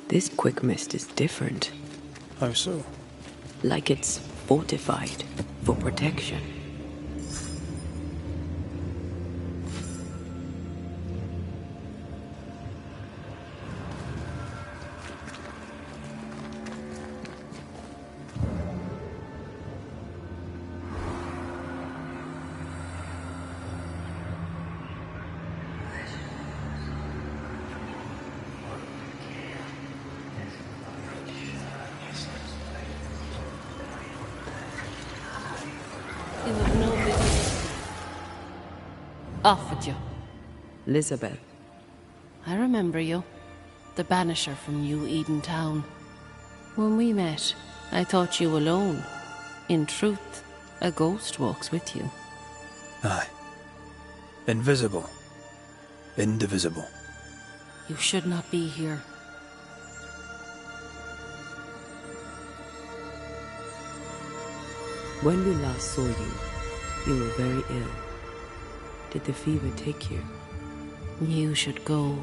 This quick mist is different. How so? Like it's fortified for protection. You have no business. Off with you. Elizabeth. I remember you. The Banisher from New Eden Town. When we met, I thought you alone. In truth, a ghost walks with you. Aye. Invisible. Indivisible. You should not be here. When we last saw you, you were very ill. Did the fever take you? You should go.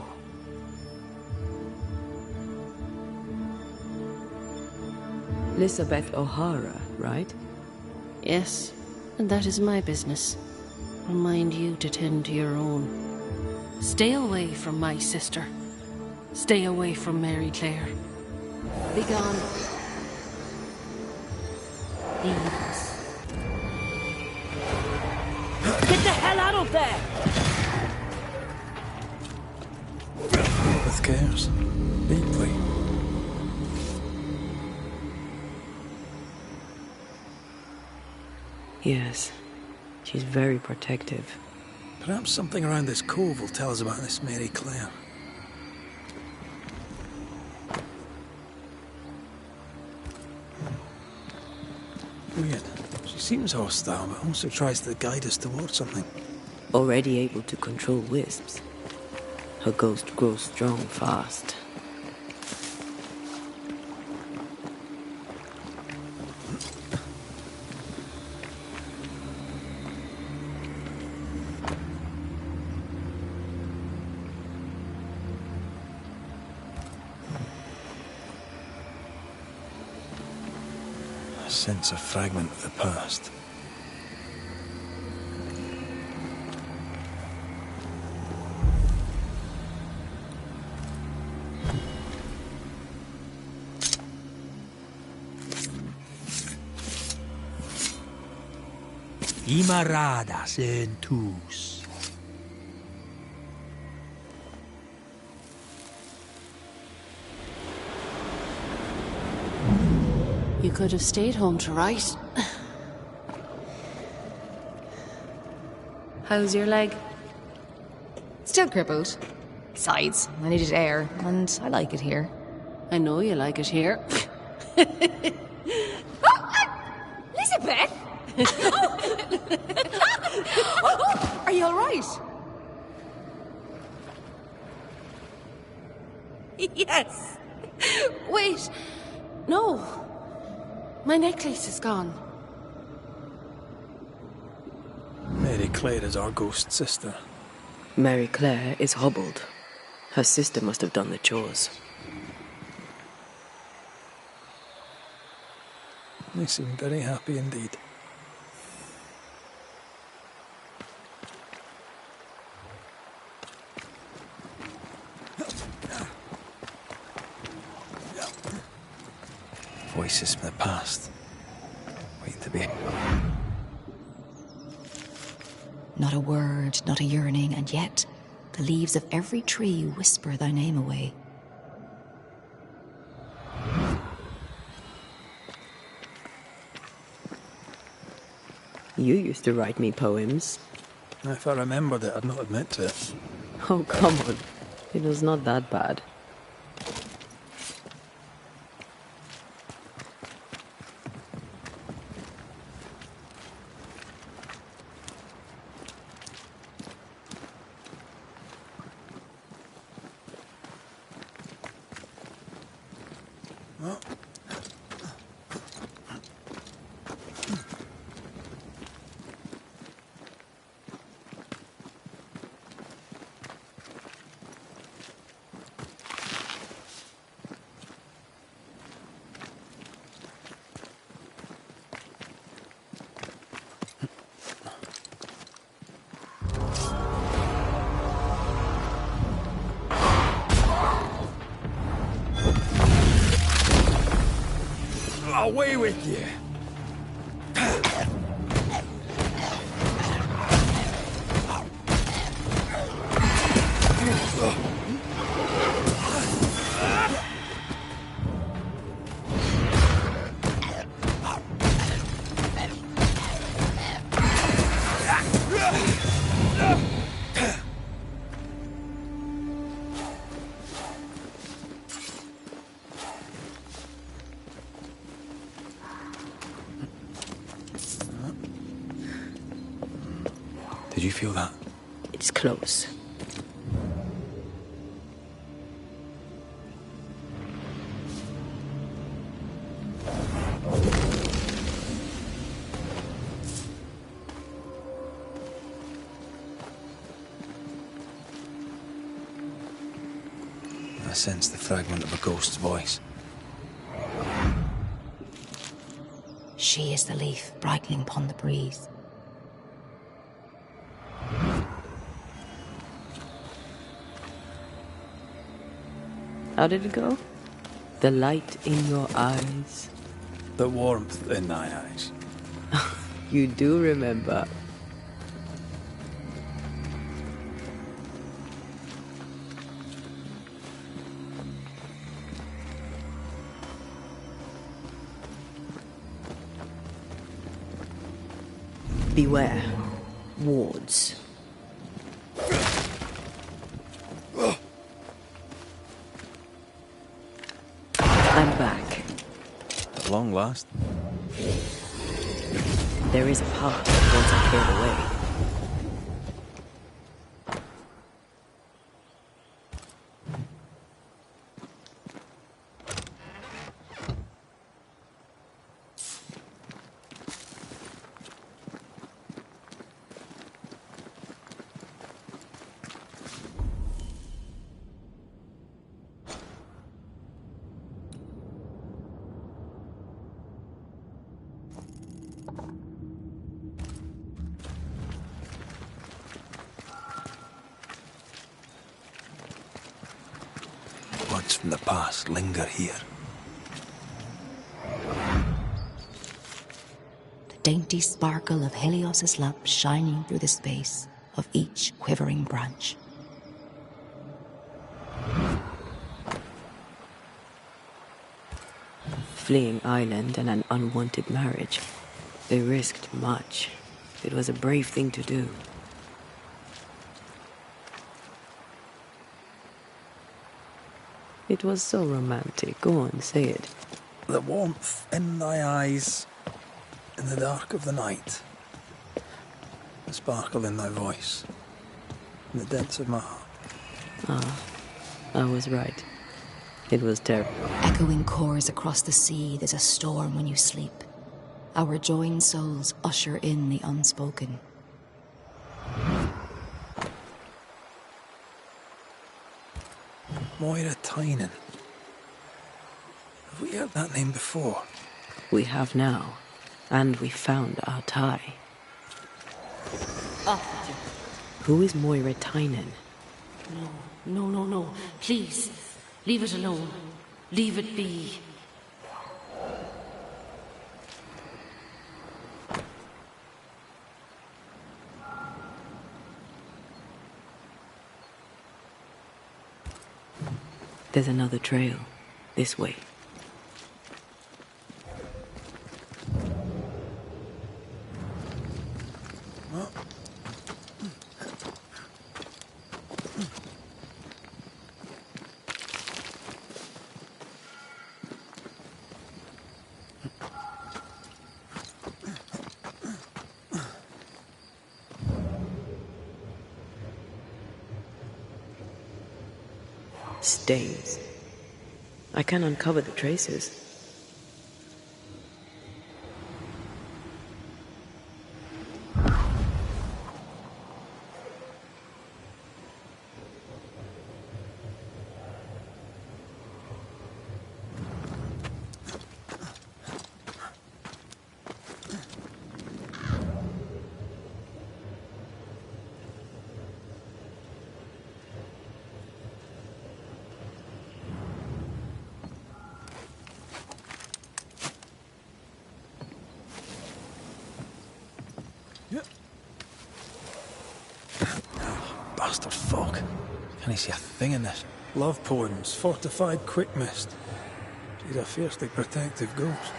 Elizabeth O'Hara, right? Yes, and that is my business. Remind you to tend to your own. Stay away from my sister. Stay away from Mary Clare. Be gone. Leave us. Get the hell out of there! With cares. Deeply. Yes. She's very protective. Perhaps something around this cove will tell us about this Mary Clare. Weird. She seems hostile, but also tries to guide us towards something. Already able to control wisps. Her ghost grows strong fast. I sense a fragment of the past. Imaradas en tus. You could have stayed home to write. How's your leg? Still crippled. Besides, I needed air, and I like it here. I know you like it here. Elizabeth! Are you all right? Yes. Wait. No. My necklace is gone. Mary Clare is our ghost sister. Mary Clare is hobbled. Her sister must have done the chores. They seem very happy indeed. Voices from the past. Waiting to be... Not a word, not a yearning, and yet the leaves of every tree whisper thy name away. You used to write me poems. If I remembered it, I'd not admit to it. Oh, come on. It was not that bad. Away with you! Did you feel that? It's close. I sense the fragment of a ghost's voice. She is the leaf brightening upon the breeze. How did it go? The light in your eyes. The warmth in thy eyes. You do remember. Beware. Wards. I'm back. At long last. There is a path once I clear the way. Words from the past linger here. The dainty sparkle of Helios's lamp shining through the space of each quivering branch. Fleeing island and an unwanted marriage. They risked much. It was a brave thing to do. It was so romantic. Go on, say it. The warmth in thy eyes, in the dark of the night. The sparkle in thy voice, in the depths of my heart. Ah, I was right. It was terrible. Echoing chords across the sea, there's a storm when you sleep. Our joined souls usher in the unspoken. Moira Tynan. Have we heard that name before? We have now, and we found our tie. Officer. Who is Moira Tynan? No. Please, leave it alone. Leave it be. There's another trail. This way. Stains. I can uncover the traces. bastard fog. Can he see a thing in this? Love poems, fortified quick mist. She's a fiercely protective ghost.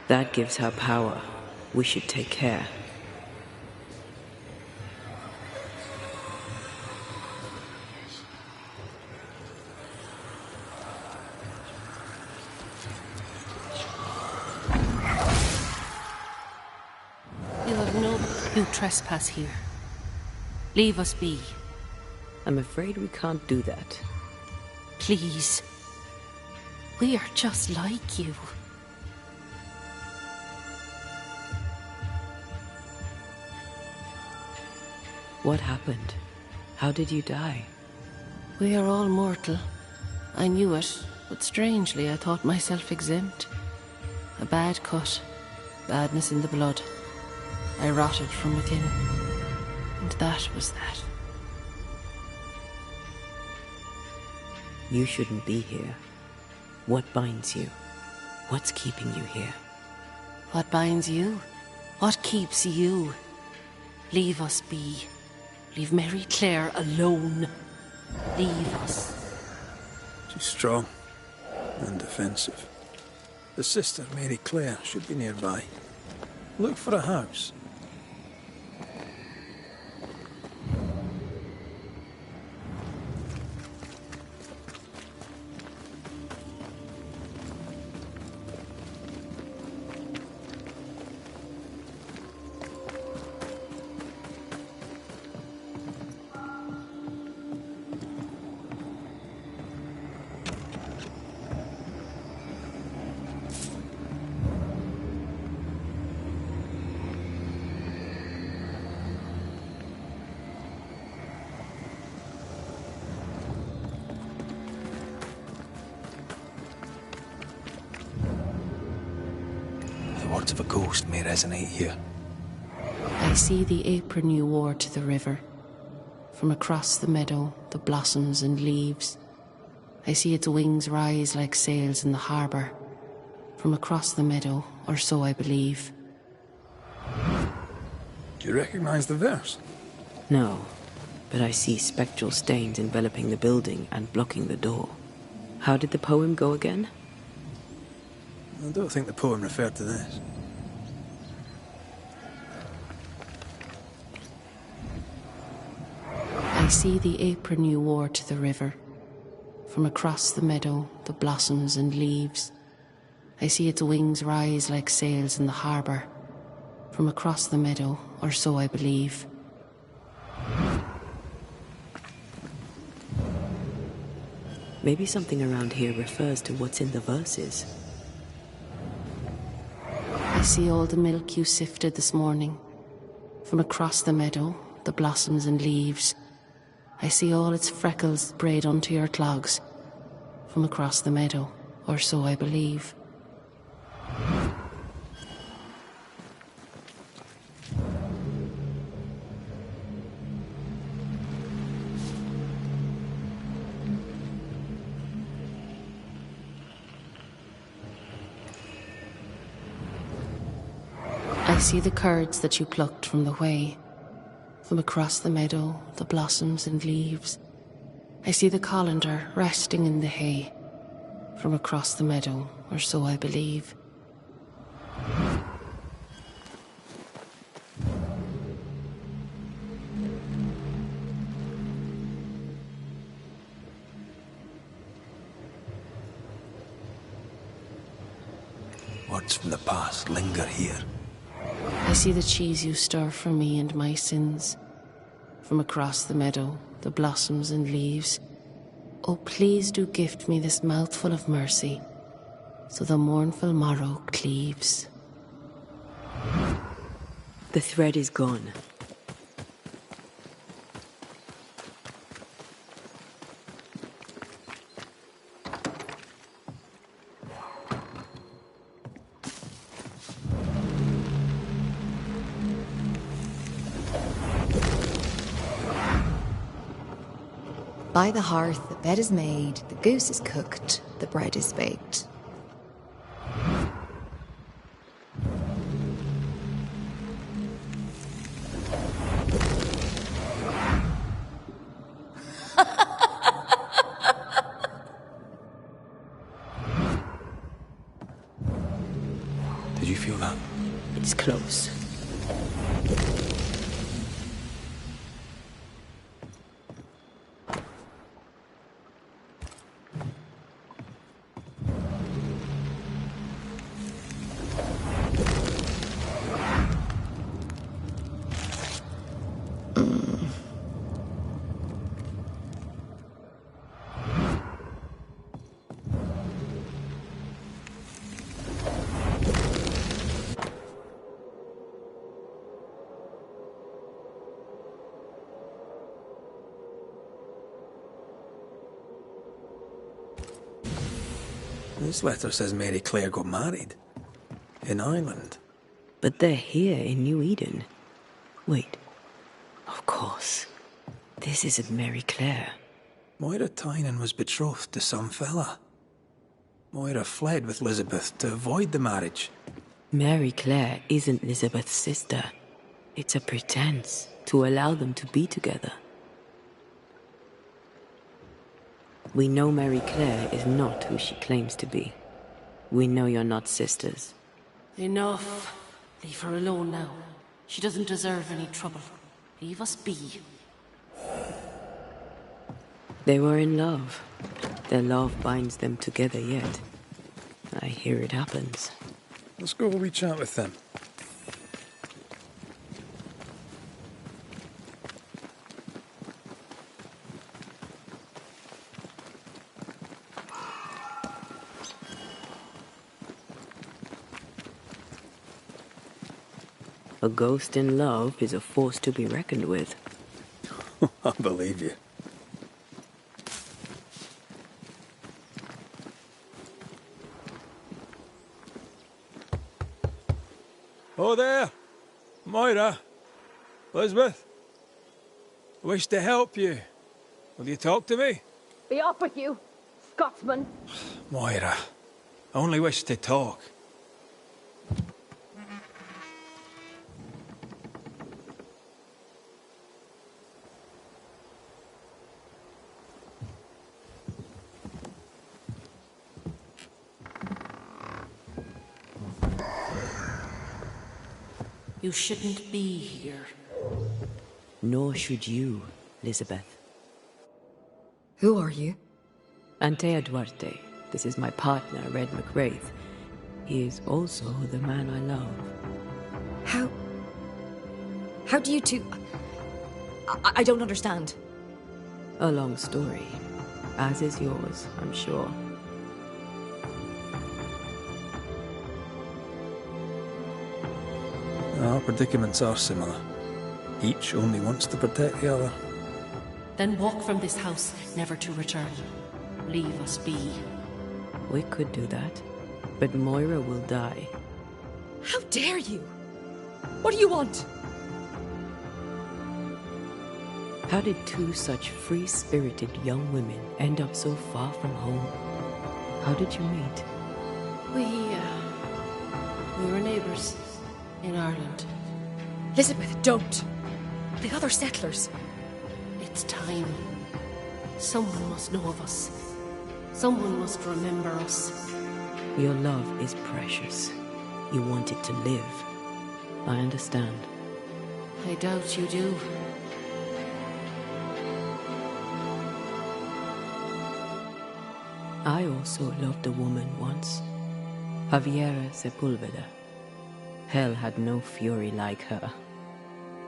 That gives her power. We should take care. You trespass here. Leave us be. I'm afraid we can't do that. Please. We are just like you. What happened? How did you die? We are all mortal. I knew it, but strangely I thought myself exempt. A bad cut, badness in the blood. I rotted from within, and that was that. You shouldn't be here. What binds you? What's keeping you here? What binds you? What keeps you? Leave us be. Leave Mary Claire alone. Leave us. She's strong and defensive. The sister, Mary Claire, should be nearby. Look for a house. Words of a ghost may resonate here. I see the apron you wore to the river. From across the meadow, the blossoms and leaves. I see its wings rise like sails in the harbour. From across the meadow, or so I believe. Do you recognize the verse? No, but I see spectral stains enveloping the building and blocking the door. How did the poem go again? I don't think the poem referred to this. I see the apron you wore to the river. From across the meadow, the blossoms and leaves. I see its wings rise like sails in the harbour. From across the meadow, or so I believe. Maybe something around here refers to what's in the verses. I see all the milk you sifted this morning. From across the meadow, the blossoms and leaves. I see all its freckles braid onto your clogs. From across the meadow, or so I believe. I see the curds that you plucked from the way. From across the meadow, the blossoms and leaves. I see the colander resting in the hay. From across the meadow, or so I believe. Words from the past linger here. I see the cheese you stir for me and my sins. From across the meadow, the blossoms and leaves. Oh, please do gift me this mouthful of mercy, so the mournful morrow cleaves. The thread is gone. By the hearth, the bed is made, the goose is cooked, the bread is baked. is close. This letter says Mary Claire got married. In Ireland. But they're here in New Eden. Wait. Of course. This isn't Mary Claire. Moira Tynan was betrothed to some fella. Moira fled with Elizabeth to avoid the marriage. Mary Claire isn't Elizabeth's sister. It's a pretense to allow them to be together. We know Mary Claire is not who she claims to be. We know you're not sisters. Enough. Leave her alone now. She doesn't deserve any trouble. Leave us be. They were in love. Their love binds them together yet. I hear it happens. Let's go have a wee chat with them. A ghost in love is a force to be reckoned with. I believe you. Oh there! Moira! Elizabeth! I wish to help you. Will you talk to me? Be off with you, Scotsman. Moira, I only wish to talk. You shouldn't be here. Nor should you, Elizabeth. Who are you? Antea Duarte. This is my partner, Red Raith. He is also the man I love. How do you two... I don't understand. A long story. As is yours, I'm sure. Our predicaments are similar. Each only wants to protect the other. Then walk from this house, never to return. Leave us be. We could do that, but Moira will die. How dare you? What do you want? How did two such free-spirited young women end up so far from home? How did you meet? We were neighbours in Ireland. Elizabeth, don't. The other settlers. It's time. Someone must know of us. Someone must remember us. Your love is precious. You want it to live. I understand. I doubt you do. I also loved a woman once. Javiera Sepulveda. Hell had no fury like her.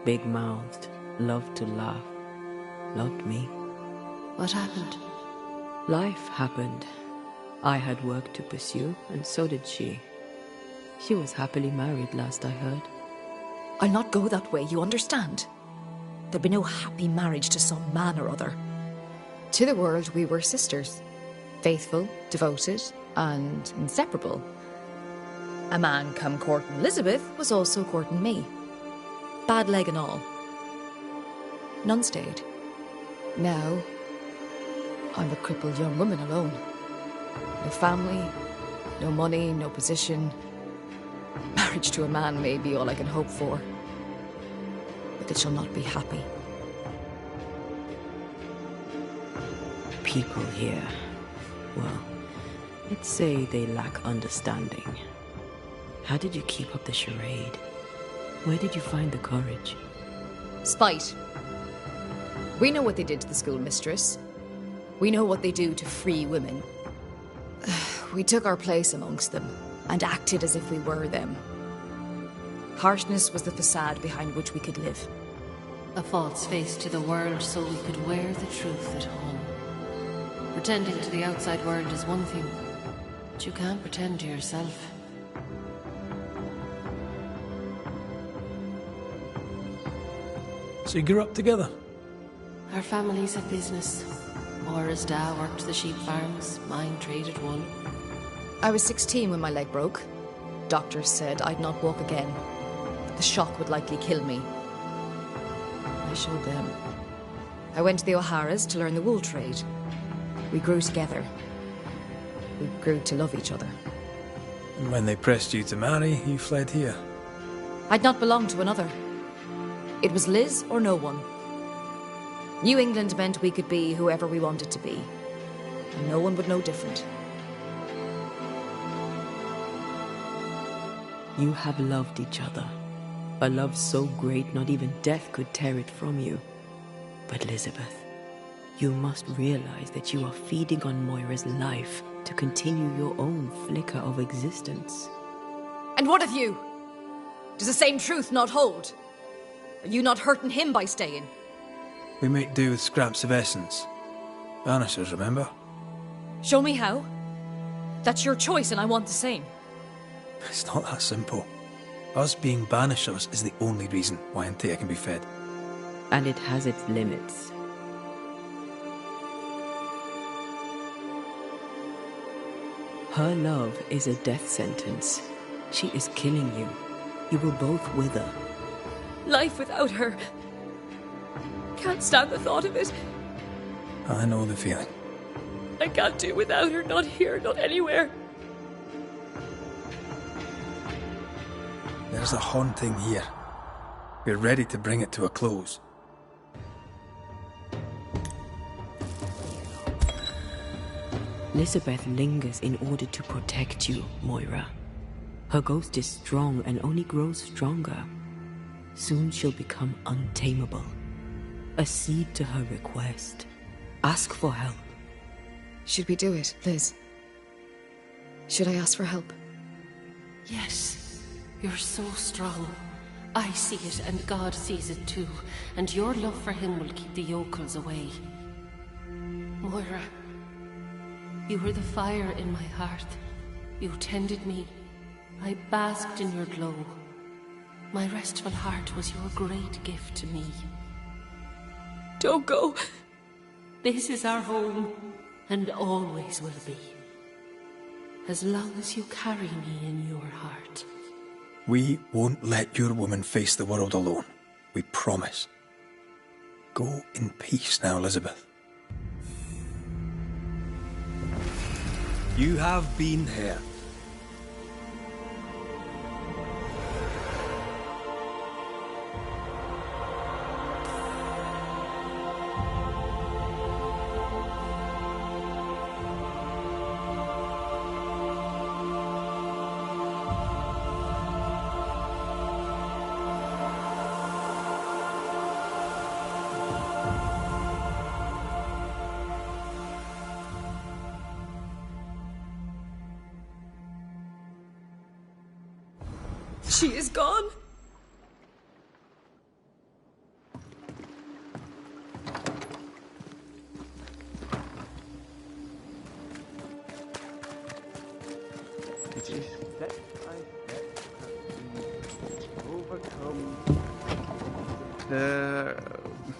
Big-mouthed, loved to laugh, loved me. What happened? Life happened. I had work to pursue, and so did she. She was happily married, last I heard. I'll not go that way, you understand? There'll be no happy marriage to some man or other. To the world, we were sisters. Faithful, devoted, and inseparable. A man come courting Elizabeth was also courting me. Bad leg and all. None stayed. Now, I'm a crippled young woman alone. No family, no money, no position. Marriage to a man may be all I can hope for. But it shall not be happy. People here, well, let's say they lack understanding. How did you keep up the charade? Where did you find the courage? Spite. We know what they did to the schoolmistress. We know what they do to free women. We took our place amongst them and acted as if we were them. Harshness was the facade behind which we could live. A false face to the world so we could wear the truth at home. Pretending to the outside world is one thing, but you can't pretend to yourself. So you grew up together? Our families had business. Maura's dad worked the sheep farms, mine traded wool. I was 16 when my leg broke. Doctors said I'd not walk again. The shock would likely kill me. I showed them. I went to the O'Hara's to learn the wool trade. We grew together. We grew to love each other. And when they pressed you to marry, you fled here. I'd not belonged to another. It was Liz or no one. New England meant we could be whoever we wanted to be. And no one would know different. You have loved each other. A love so great not even death could tear it from you. But Elizabeth, you must realize that you are feeding on Moira's life to continue your own flicker of existence. And what of you? Does the same truth not hold? Are you not hurting him by staying? We make do with scraps of essence. Banishers, remember? Show me how. That's your choice and I want the same. It's not that simple. Us being banishers is the only reason why Antea can be fed. And it has its limits. Her love is a death sentence. She is killing you. You will both wither. Life without her. Can't stand the thought of it. I know the feeling. I can't do without her, not here, not anywhere. There's a haunting here. We're ready to bring it to a close. Elizabeth lingers in order to protect you, Moira. Her ghost is strong and only grows stronger. Soon she'll become untamable. Accede to her request. Ask for help. Should we do it, Liz? Should I ask for help? Yes, you're so strong. I see it and God sees it too, and your love for him will keep the yokels away. Moira, you were the fire in my heart. You tended me. I basked in your glow. My restful heart was your great gift to me. Don't go. This is our home, and always will be. As long as you carry me in your heart. We won't let your woman face the world alone. We promise. Go in peace now, Elizabeth. You have been here. She is gone. It is step by step that we overcome.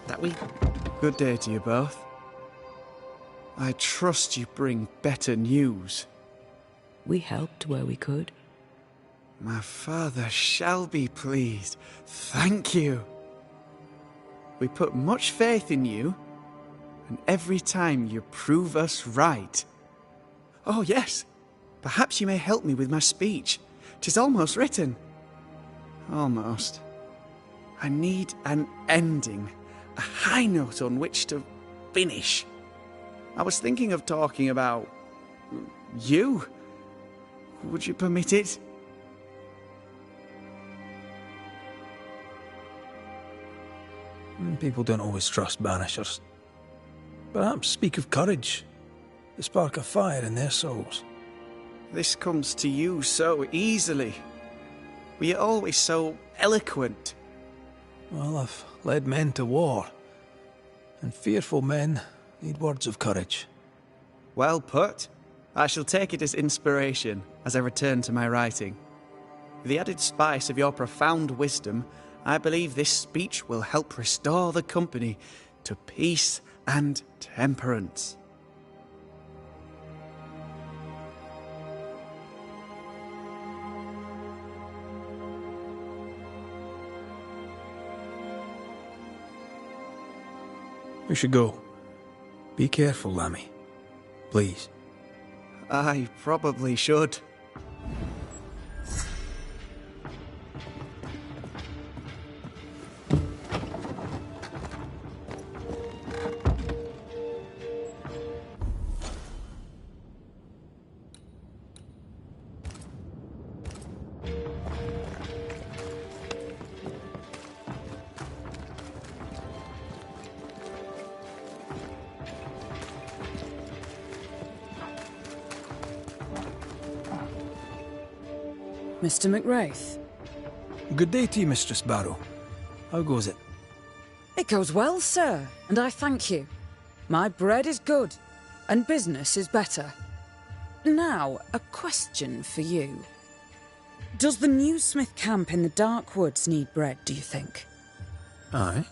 That we. Good day to you both. I trust you bring better news. We helped where we could. My father shall be pleased. Thank you. We put much faith in you, and every time you prove us right. Oh, yes. Perhaps you may help me with my speech. 'Tis almost written. Almost. I need an ending, a high note on which to finish. I was thinking of talking about you. Would you permit it? people don't always trust banishers. Perhaps speak of courage, the spark of fire in their souls. This comes to you so easily. Were you always so eloquent? Well, I've led men to war, and fearful men need words of courage. Well put. I shall take it as inspiration as I return to my writing. With the added spice of your profound wisdom, I believe this speech will help restore the company to peace and temperance. We should go. Be careful, Lammy. Please. I probably should. Mr. McRaith. Good day to you, Mistress Barrow. How goes it? It goes well, sir, and I thank you. My bread is good, and business is better. Now, a question for you. Does the new Smith camp in the Dark Woods need bread, do you think? Aye,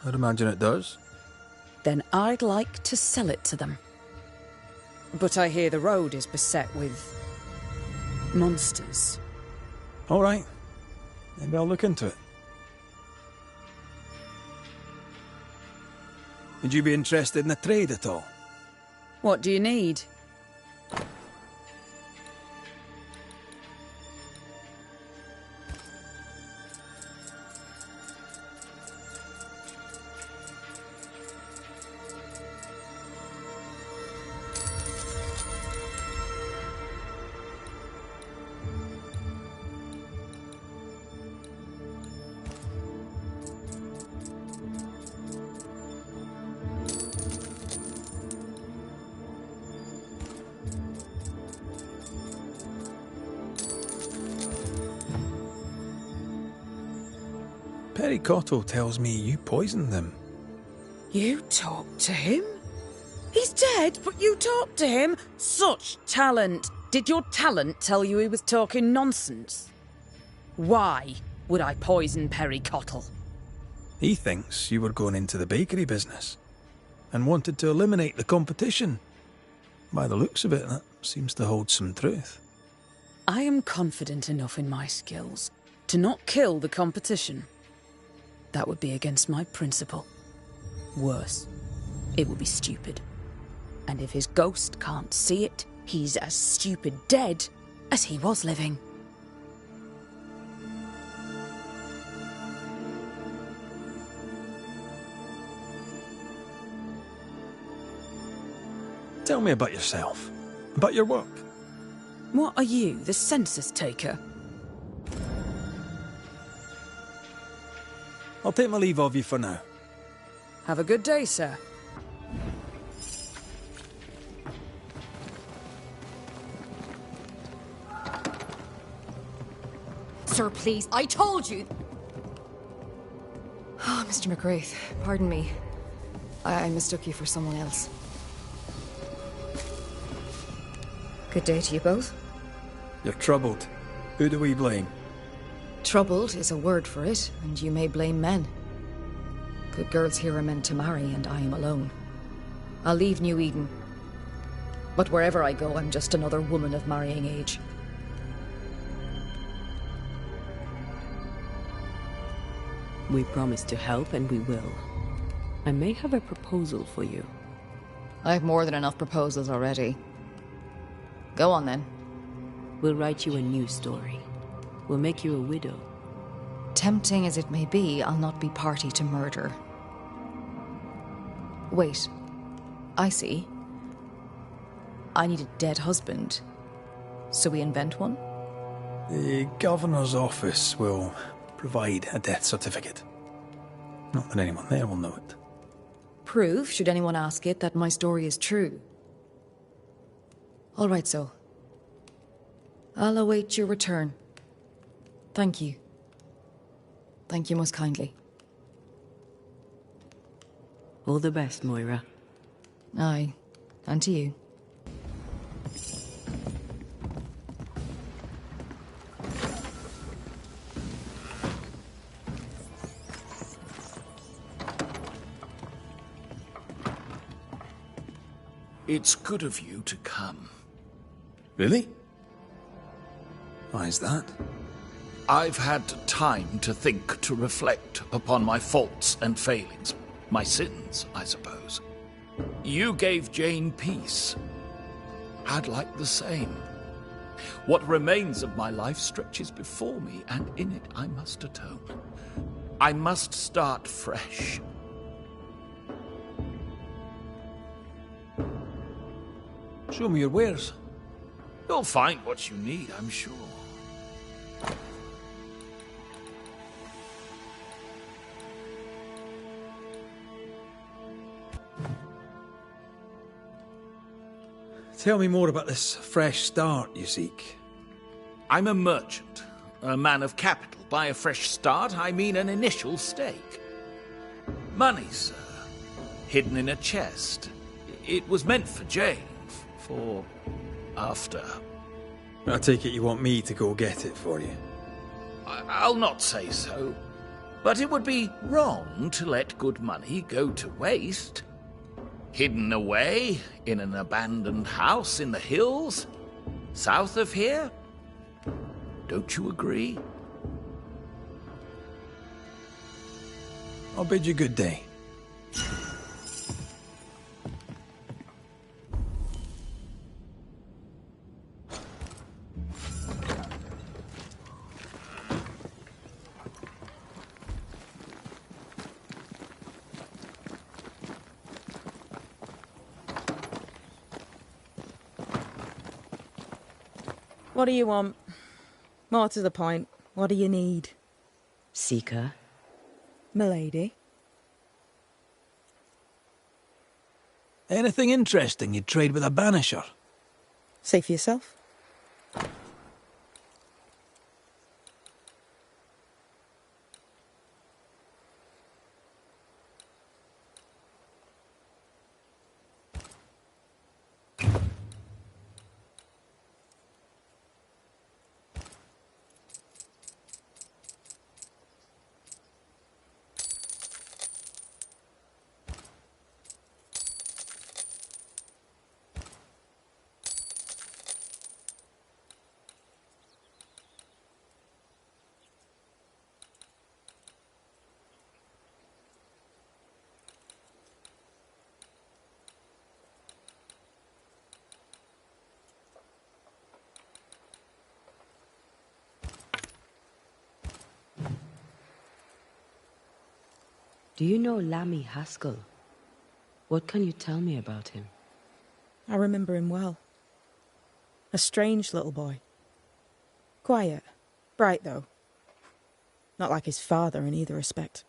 I'd imagine it does. Then I'd like to sell it to them. But I hear the road is beset with monsters. All right. Maybe I'll look into it. Would you be interested in a trade at all? What do you need? Pericotto tells me you poisoned them. You talked to him? He's dead, but you talked to him? Such talent! Did your talent tell you he was talking nonsense? Why would I poison Pericotto? He thinks you were going into the bakery business and wanted to eliminate the competition. By the looks of it, that seems to hold some truth. I am confident enough in my skills to not kill the competition. That would be against my principle. Worse, it would be stupid. And if his ghost can't see it, he's as stupid dead as he was living. Tell me about yourself, about your work. What are you, the census taker? I'll take my leave of you for now. Have a good day, sir. Sir, please, I told you! Oh, Mr. McRaith, pardon me. I mistook you for someone else. Good day to you both. You're troubled. Who do we blame? Troubled is a word for it, and you may blame men. Good girls here are meant to marry, and I am alone. I'll leave New Eden. But wherever I go, I'm just another woman of marrying age. We promise to help, and we will. I may have a proposal for you. I have more than enough proposals already. Go on, then. We'll write you a new story. We'll make you a widow. Tempting as it may be, I'll not be party to murder. Wait. I see. I need a dead husband. So we invent one? The governor's office will provide a death certificate. Not that anyone there will know it. Proof, should anyone ask it, that my story is true. All right, so. I'll await your return. Thank you. Thank you most kindly. All the best, Moira. Aye, and to you. It's good of you to come. Really? Why is that? I've had time to think, to reflect upon my faults and failings. My sins, I suppose. You gave Jane peace. I'd like the same. What remains of my life stretches before me, and in it I must atone. I must start fresh. Show me your wares. You'll find what you need, I'm sure. Tell me more about this fresh start you seek. I'm a merchant, a man of capital. By a fresh start, I mean an initial stake. Money, sir, hidden in a chest. It was meant for Jane, for after. I take it you want me to go get it for you. I'll not say so, but it would be wrong to let good money go to waste. Hidden away in an abandoned house in the hills, south of here? Don't you agree? I'll bid you good day. What do you want? More to the point, what do you need? Seeker. Milady? Anything interesting you'd trade with a banisher? See for yourself. Do you know Lammy Haskell? What can you tell me about him? I remember him well. A strange little boy. Quiet. Bright, though. Not like his father in either respect.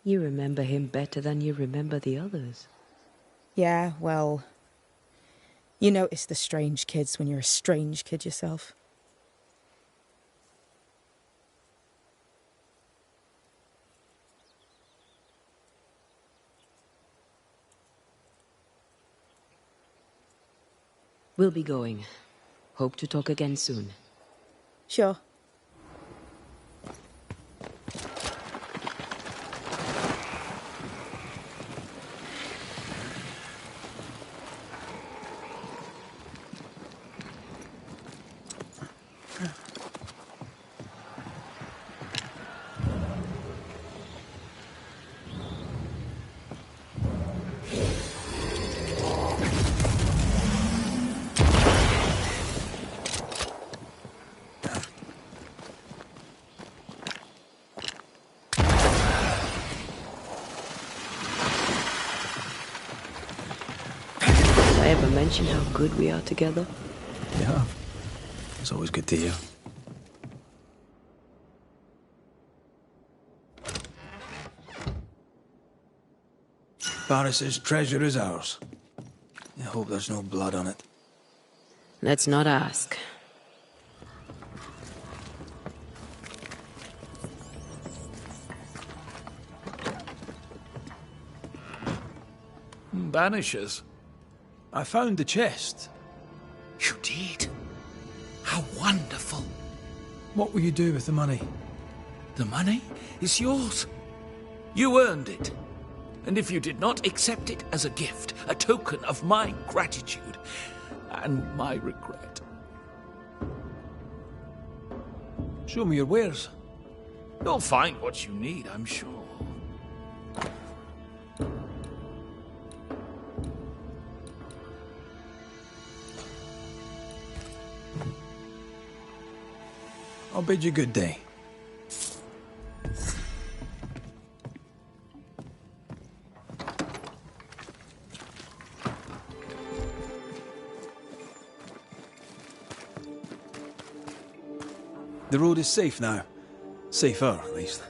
You remember him better than you remember the others. Yeah, well... You notice the strange kids when you're a strange kid yourself. We'll be going. Hope to talk again soon. Sure. Mention how good we are together? Yeah. It's always good to hear. Paris's treasure is ours. I hope there's no blood on it. Let's not ask. Banishers. I found the chest. You did? How wonderful. What will you do with the money? The money is yours. You earned it. And if you did not accept it as a gift, a token of my gratitude and my regret. Show me your wares. You'll find what you need, I'm sure. I'll bid you good day. The road is safe now. Safer, at least.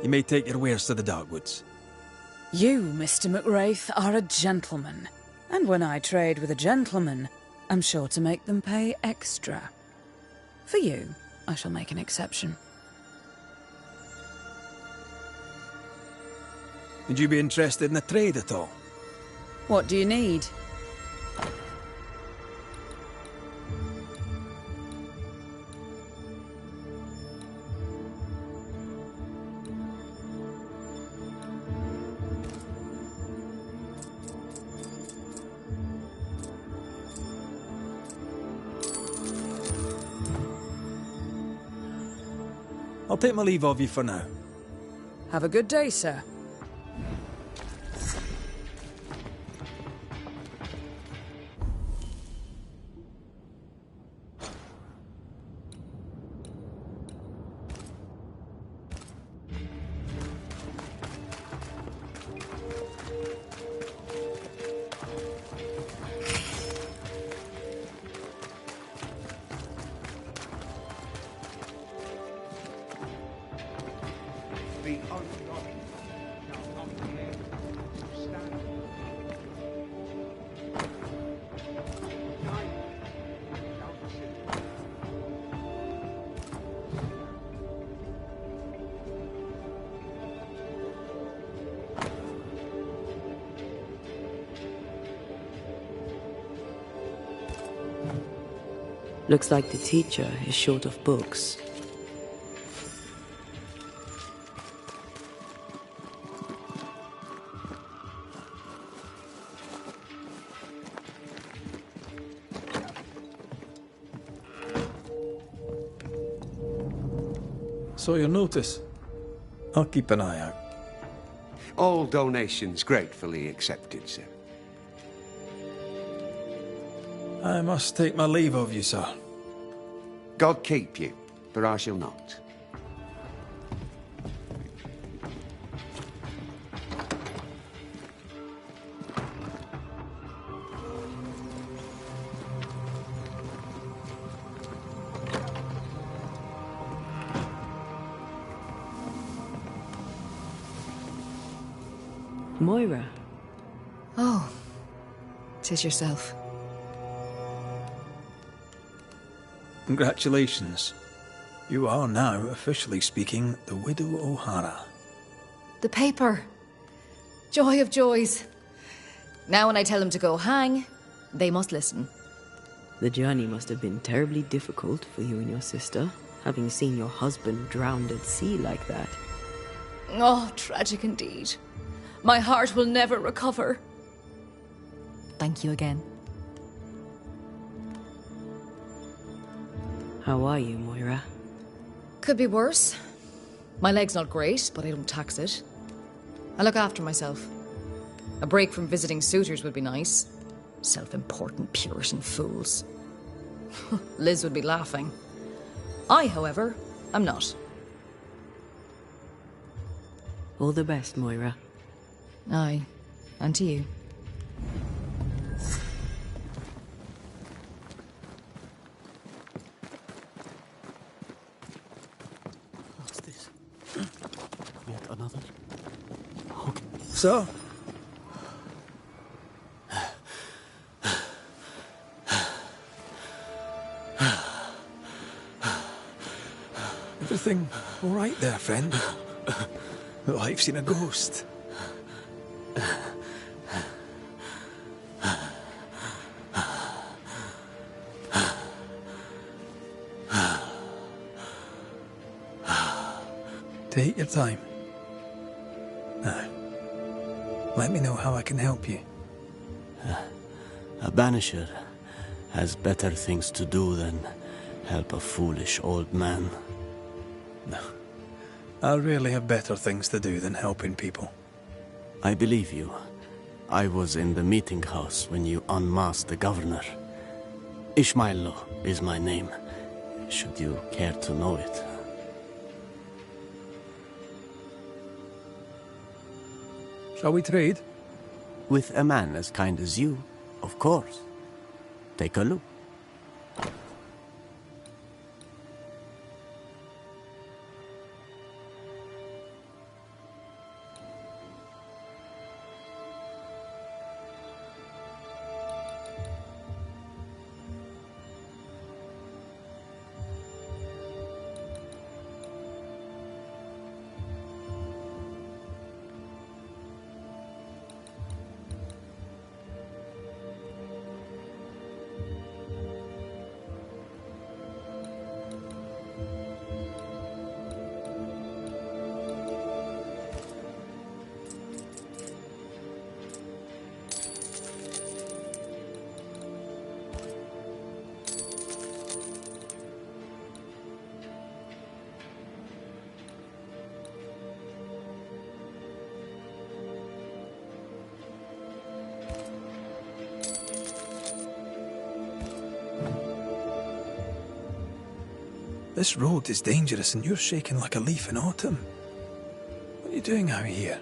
You may take your wares to the Darkwoods. You, Mr. McWraith, are a gentleman. And when I trade with a gentleman, I'm sure to make them pay extra. For you, I shall make an exception. Would you be interested in a trade at all? What do you need? I'll take my leave of you for now. Have a good day, sir. Looks like the teacher is short of books. So you'll notice. I'll keep an eye out. All donations gratefully accepted, sir. I must take my leave of you, sir. God keep you, but I shall not. Moira. Oh, 'tis yourself. Congratulations. You are now officially speaking the Widow O'Hara. The paper. Joy of joys. Now when I tell them to go hang, they must listen. The journey must have been terribly difficult for you and your sister, having seen your husband drowned at sea like that. Oh, tragic indeed. My heart will never recover. Thank you again. How are you, Moira? Could be worse. My leg's not great, but I don't tax it. I look after myself. A break from visiting suitors would be nice. Self-important Puritan fools. Liz would be laughing. I, however, am not. All the best, Moira. Aye, and to you. What's this? Yet another? So, everything all right there, friend? Look like you've seen a ghost. Take your time. Now, let me know how I can help you. A banisher has better things to do than help a foolish old man. No. I really have better things to do than helping people. I believe you. I was in the meeting house when you unmasked the governor. Ishmaello is my name, should you care to know it. Shall we trade? With a man as kind as you, of course. Take a look. This road is dangerous and you're shaking like a leaf in autumn. What are you doing out here?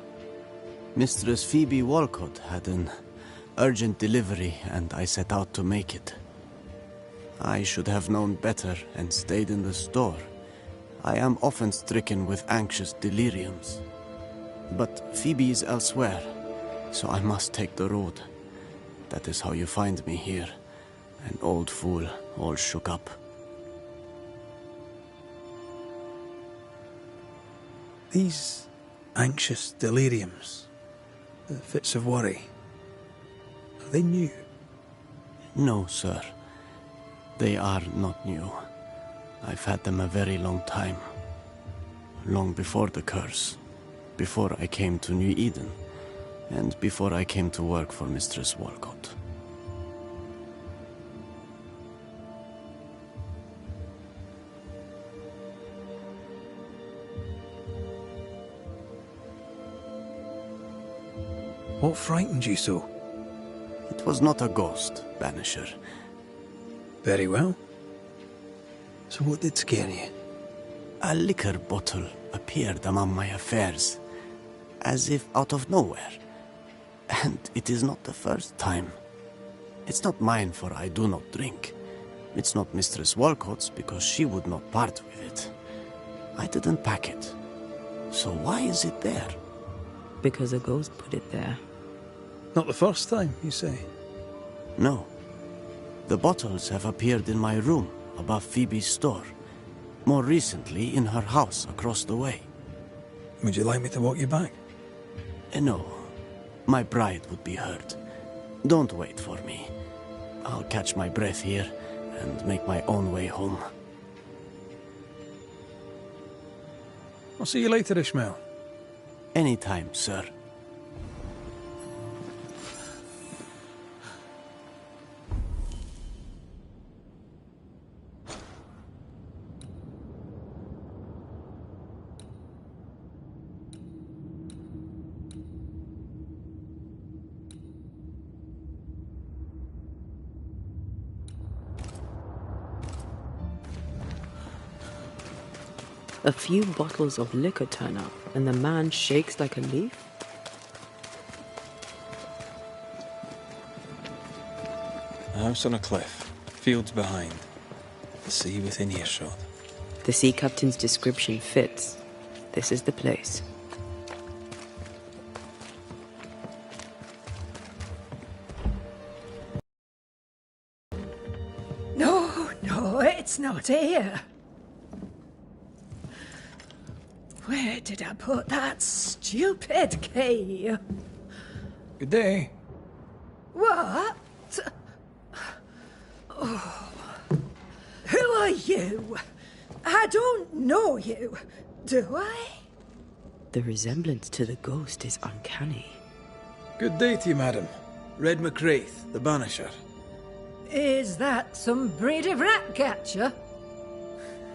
Mistress Phoebe Walcott had an urgent delivery and I set out to make it. I should have known better and stayed in the store. I am often stricken with anxious deliriums. But Phoebe is elsewhere, so I must take the road. That is how you find me here, an old fool, all shook up. These anxious deliriums, the fits of worry, are they new? No, sir. They are not new. I've had them a very long time. Long before the curse. Before I came to New Eden. And before I came to work for Mistress Walcott. What frightened you so? It was not a ghost, Banisher. Very well. So what did scare you? A liquor bottle appeared among my affairs, as if out of nowhere. And it is not the first time. It's not mine, for I do not drink. It's not Mistress Walcott's, because she would not part with it. I didn't pack it. So why is it there? Because a ghost put it there. Not the first time, you say? No. The bottles have appeared in my room, above Phoebe's store. More recently, in her house across the way. Would you like me to walk you back? No. My bride would be hurt. Don't wait for me. I'll catch my breath here and make my own way home. I'll see you later, Ishmael. Anytime, sir. A few bottles of liquor turn up, and the man shakes like a leaf? A house on a cliff, fields behind, the sea within earshot. The sea captain's description fits. This is the place. No, it's not here. Where did I put that stupid key? Good day. What? Oh. Who are you? I don't know you, do I? The resemblance to the ghost is uncanny. Good day to you, madam. Red McRaith, the Banisher. Is that some breed of rat catcher?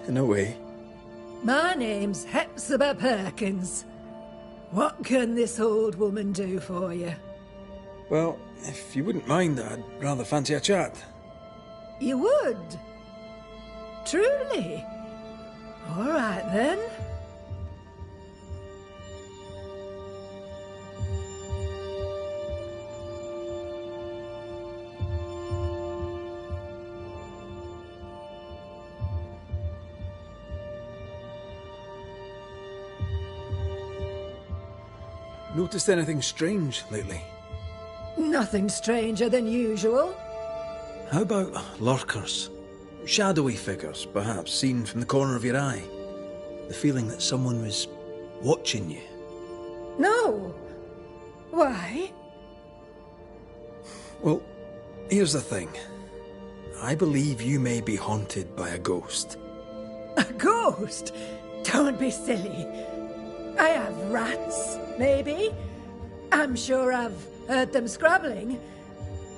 In a way. My name's Hepzibah Perkins. What can this old woman do for you? Well, if you wouldn't mind, I'd rather fancy a chat. You would? Truly? All right, then. Noticed anything strange lately? Nothing stranger than usual. How about lurkers? Shadowy figures, perhaps, seen from the corner of your eye. The feeling that someone was watching you. No. Why? Well, here's the thing. I believe you may be haunted by a ghost. A ghost? Don't be silly. I have rats, maybe. I'm sure I've heard them scrabbling.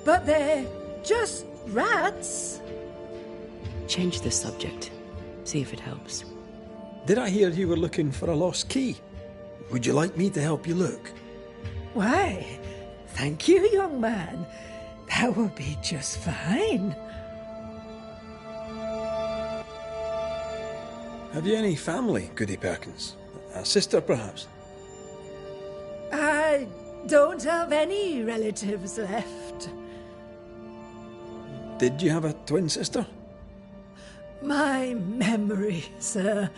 But they're just rats. Change the subject. See if it helps. Did I hear you were looking for a lost key? Would you like me to help you look? Why, thank you, young man. That would be just fine. Have you any family, Goody Perkins? A sister, perhaps? I don't have any relatives left. Did you have a twin sister? My memory, sir,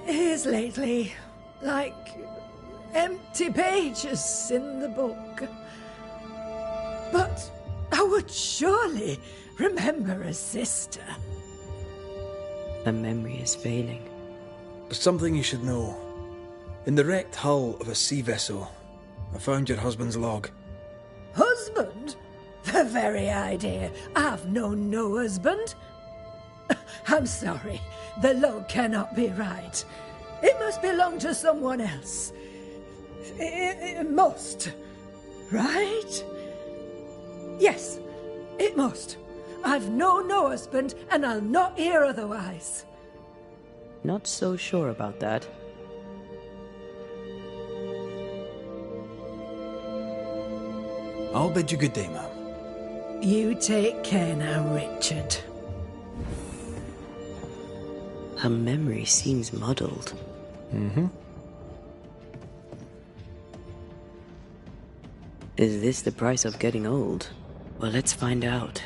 is lately like empty pages in the book. But I would surely remember a sister. A memory is failing. There's something you should know. In the wrecked hull of a sea vessel, I found your husband's log. Husband? The very idea. I've known no husband. I'm sorry. The log cannot be right. It must belong to someone else. It must. Right? Yes, it must. I've known no husband, and I'll not hear otherwise. Not so sure about that. I'll bid you good day, ma'am. You take care now, Richard. Her memory seems muddled. Mm-hmm. Is this the price of getting old? Well, let's find out.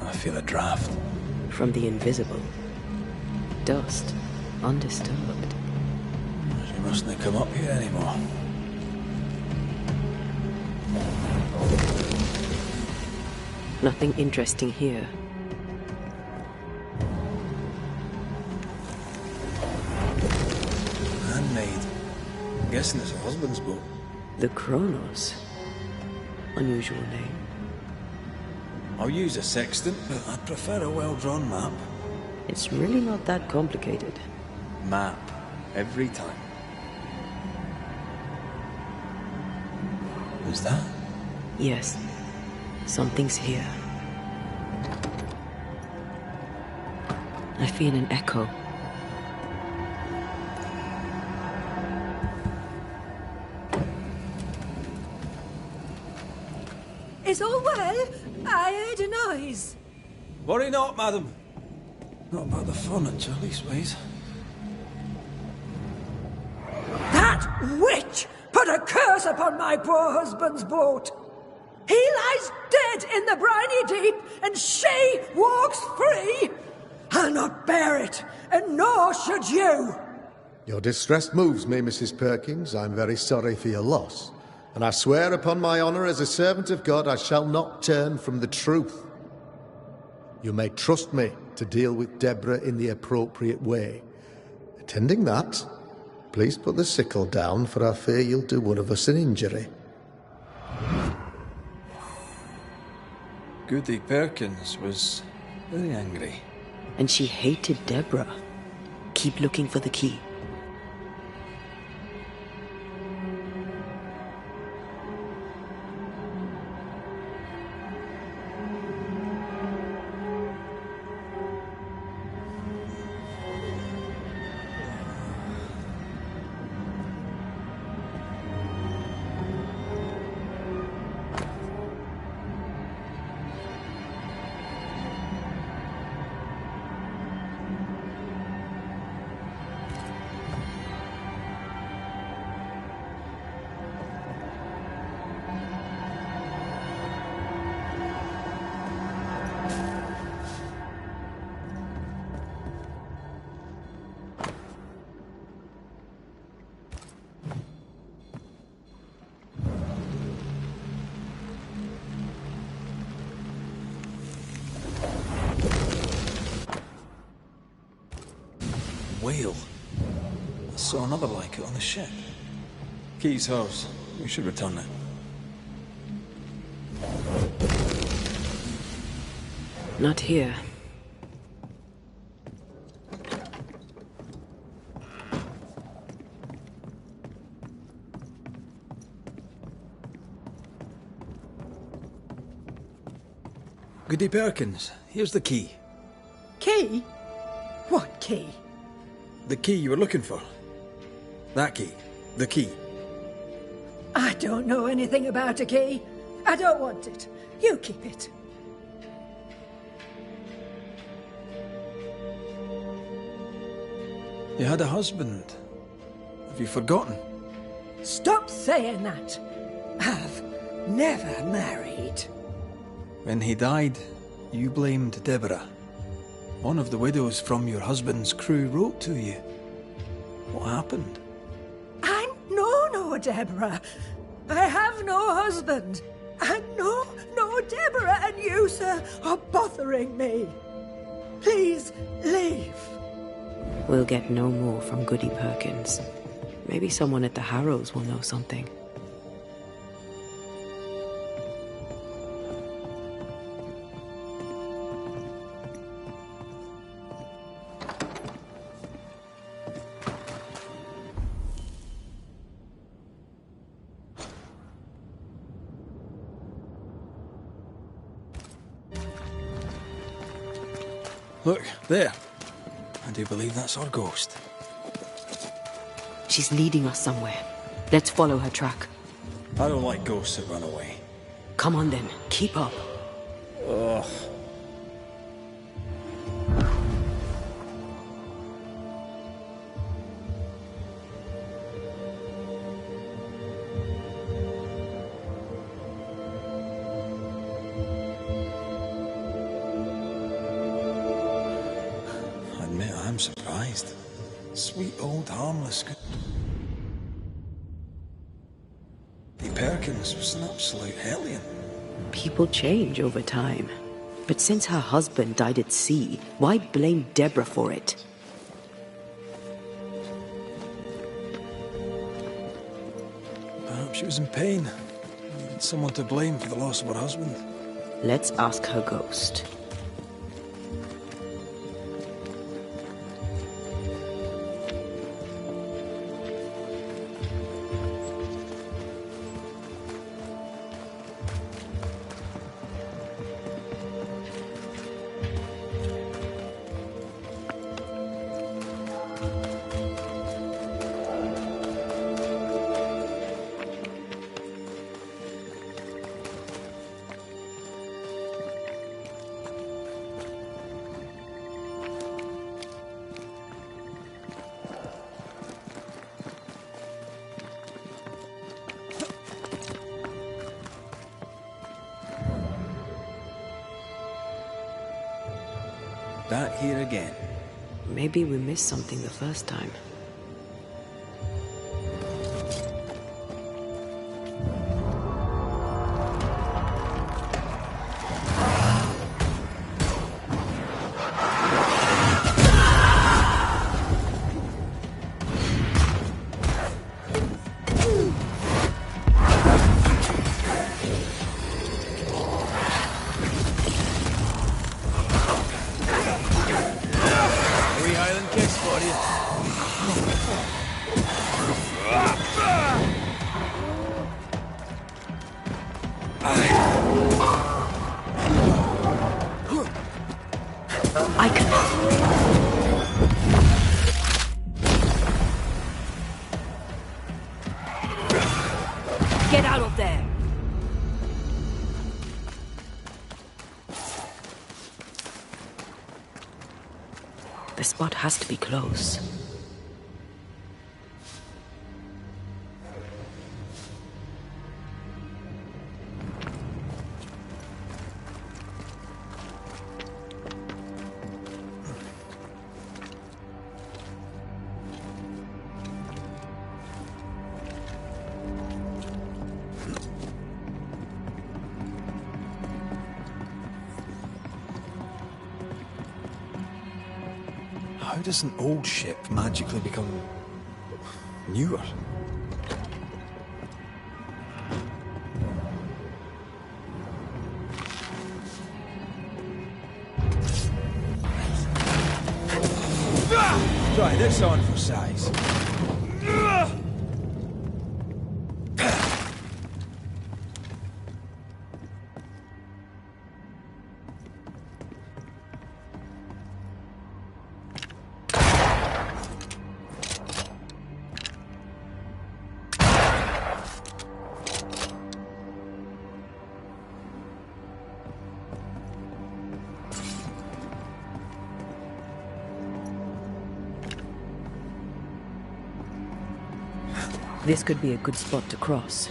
I feel a draft. From the invisible. Dust. Undisturbed. She mustn't come up here anymore. Nothing interesting here. Handmade. I'm guessing it's her husband's boat. The Kronos. Unusual name. I'll use a sextant, but I'd prefer a well-drawn map. It's really not that complicated. Map. Every time. Who's that? Yes. Something's here. I feel an echo. Is all well? I heard a noise. Worry not, madam. Not about the furniture, leastways. That witch put a curse upon my poor husband's boat. He lies dead in the briny deep, and she walks free. I'll not bear it, and nor should you. Your distress moves me, Mrs. Perkins. I'm very sorry for your loss. And I swear upon my honour as a servant of God, I shall not turn from the truth. You may trust me to deal with Deborah in the appropriate way. Attending that, please put the sickle down, for I fear you'll do one of us an injury. Goody Perkins was very angry. And she hated Deborah. Keep looking for the key. Whale. I saw another like it on the ship. Key's hers. We should return it. Not here. Goody Perkins, here's the key. Key? What key? The key you were looking for. That key. The key. I don't know anything about a key. I don't want it. You keep it. You had a husband. Have you forgotten? Stop saying that. I've never married. When he died, you blamed Deborah. One of the widows from your husband's crew wrote to you. What happened? I'm no Deborah. I have no husband. I'm no Deborah, and you, sir, are bothering me. Please, leave. We'll get no more from Goody Perkins. Maybe someone at the Harrows will know something. Look, there. I do believe that's our ghost. She's leading us somewhere. Let's follow her track. I don't like ghosts that run away. Come on then, keep up. Ugh. I'm surprised. Sweet old harmless Goody Perkins was an absolute hellion. People change over time. But since her husband died at sea, why blame Deborah for it? Perhaps she was in pain. Needed someone to blame for the loss of her husband. Let's ask her ghost. back here again. Maybe we missed something the first time. Get out of there! The spot has to be close. How does an old ship magically become newer? Try this on for size. This could be a good spot to cross.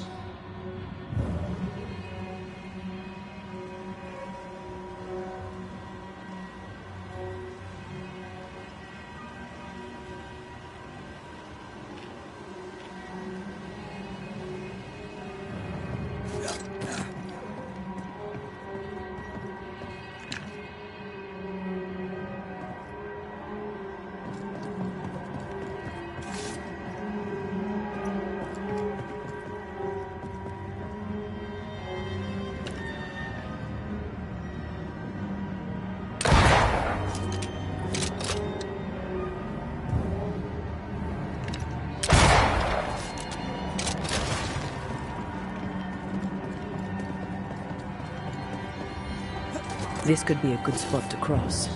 This could be a good spot to cross.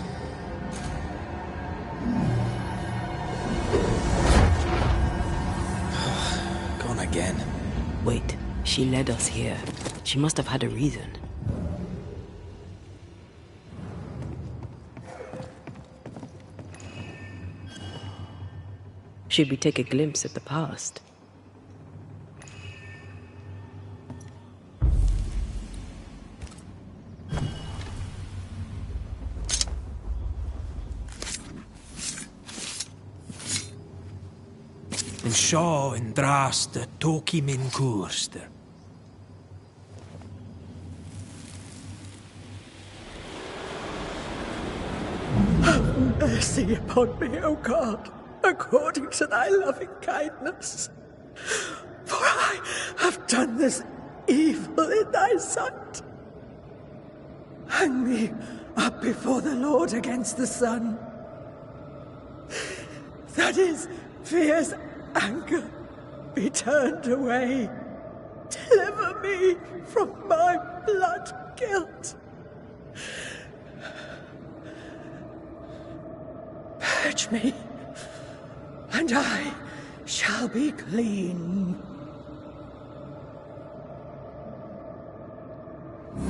Gone again. Wait, she led us here. She must have had a reason. Should we take a glimpse at the past? Shaw and Draste Toki min Kurster. Have mercy upon me, O God, according to thy loving kindness. For I have done this evil in thy sight. Hang me up before the Lord against the sun. That is fierce anger be turned away. Deliver me from my blood guilt. Purge me, and I shall be clean.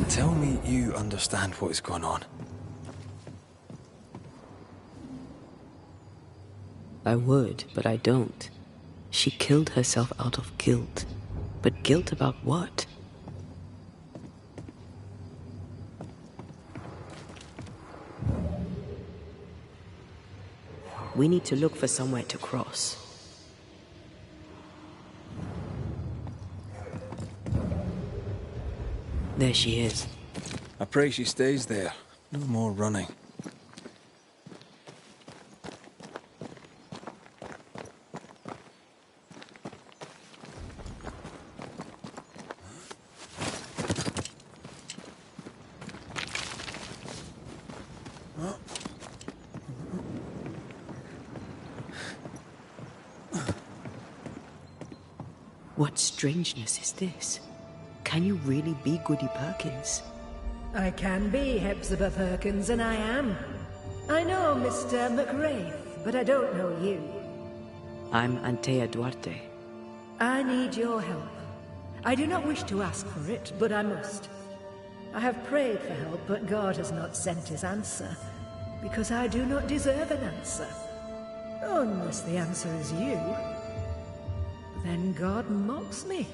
Tell me you understand what is going on. I would, but I don't. She killed herself out of guilt. But guilt about what? We need to look for somewhere to cross. There she is. I pray she stays there. No more running. What strangeness is this? Can you really be Goody Perkins? I can be Hepzibah Perkins, and I am. I know Mr. McRaith, but I don't know you. I'm Antea Duarte. I need your help. I do not wish to ask for it, but I must. I have prayed for help, but God has not sent his answer, because I do not deserve an answer. Unless the answer is you. Then God mocks me.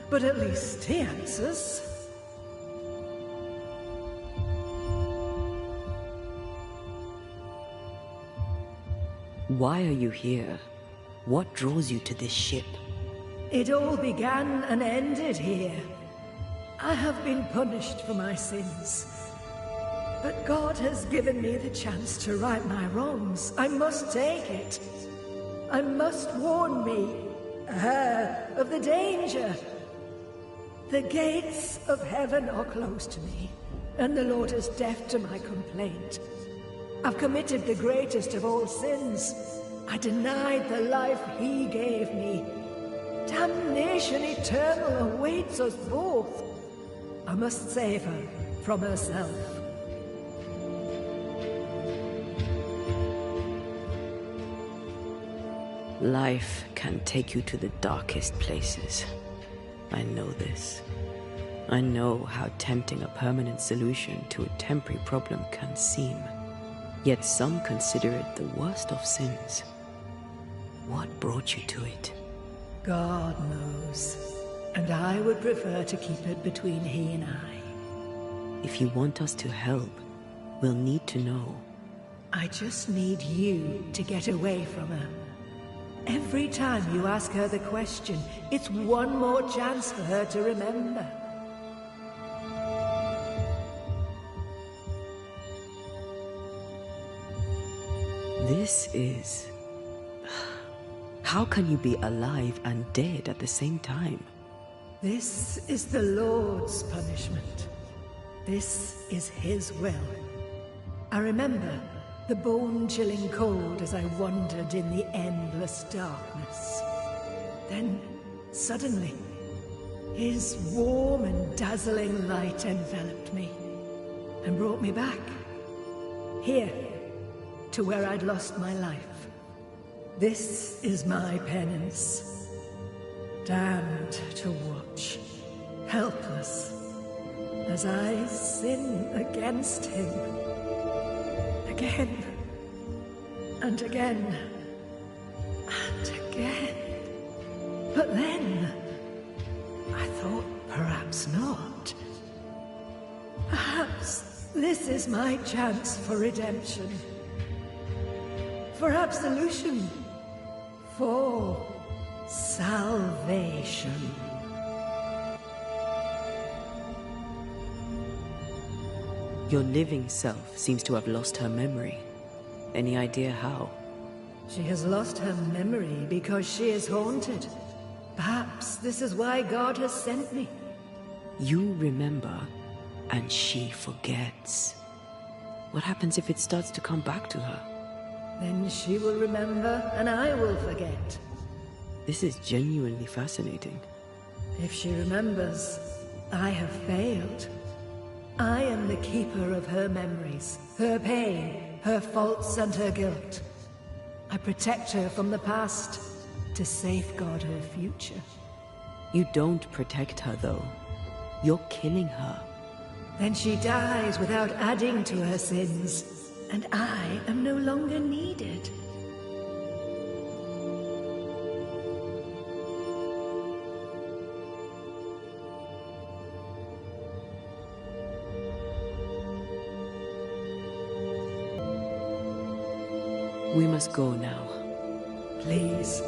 But at least he answers. Why are you here? What draws you to this ship? It all began and ended here. I have been punished for my sins. But God has given me the chance to right my wrongs. I must take it. I must warn me, her, of the danger. The gates of heaven are closed to me, and the Lord is deaf to my complaint. I've committed the greatest of all sins. I denied the life he gave me. Damnation eternal awaits us both. I must save her from herself. Life can take you to the darkest places. I know this. I know how tempting a permanent solution to a temporary problem can seem. Yet some consider it the worst of sins. What brought you to it? God knows. And I would prefer to keep it between he and I. If you want us to help, we'll need to know. I just need you to get away from her. Every time you ask her the question, it's one more chance for her to remember. This is... How can you be alive and dead at the same time? This is the Lord's punishment. This is his will. I remember the bone-chilling cold as I wandered in the endless darkness. Then, suddenly, his warm and dazzling light enveloped me and brought me back. Here, to where I'd lost my life. This is my penance. Damned to watch, helpless, as I sin against him. Again, and again, and again. But then, I thought perhaps not. Perhaps this is my chance for redemption. For absolution. For salvation. Your living self seems to have lost her memory. Any idea how? She has lost her memory because she is haunted. Perhaps this is why God has sent me. You remember, and she forgets. What happens if it starts to come back to her? Then she will remember, and I will forget. This is genuinely fascinating. If she remembers, I have failed. I am the keeper of her memories, her pain, her faults and her guilt. I protect her from the past to safeguard her future. You don't protect her, though. You're killing her. Then she dies without adding to her sins, and I am no longer needed. We must go now. Please,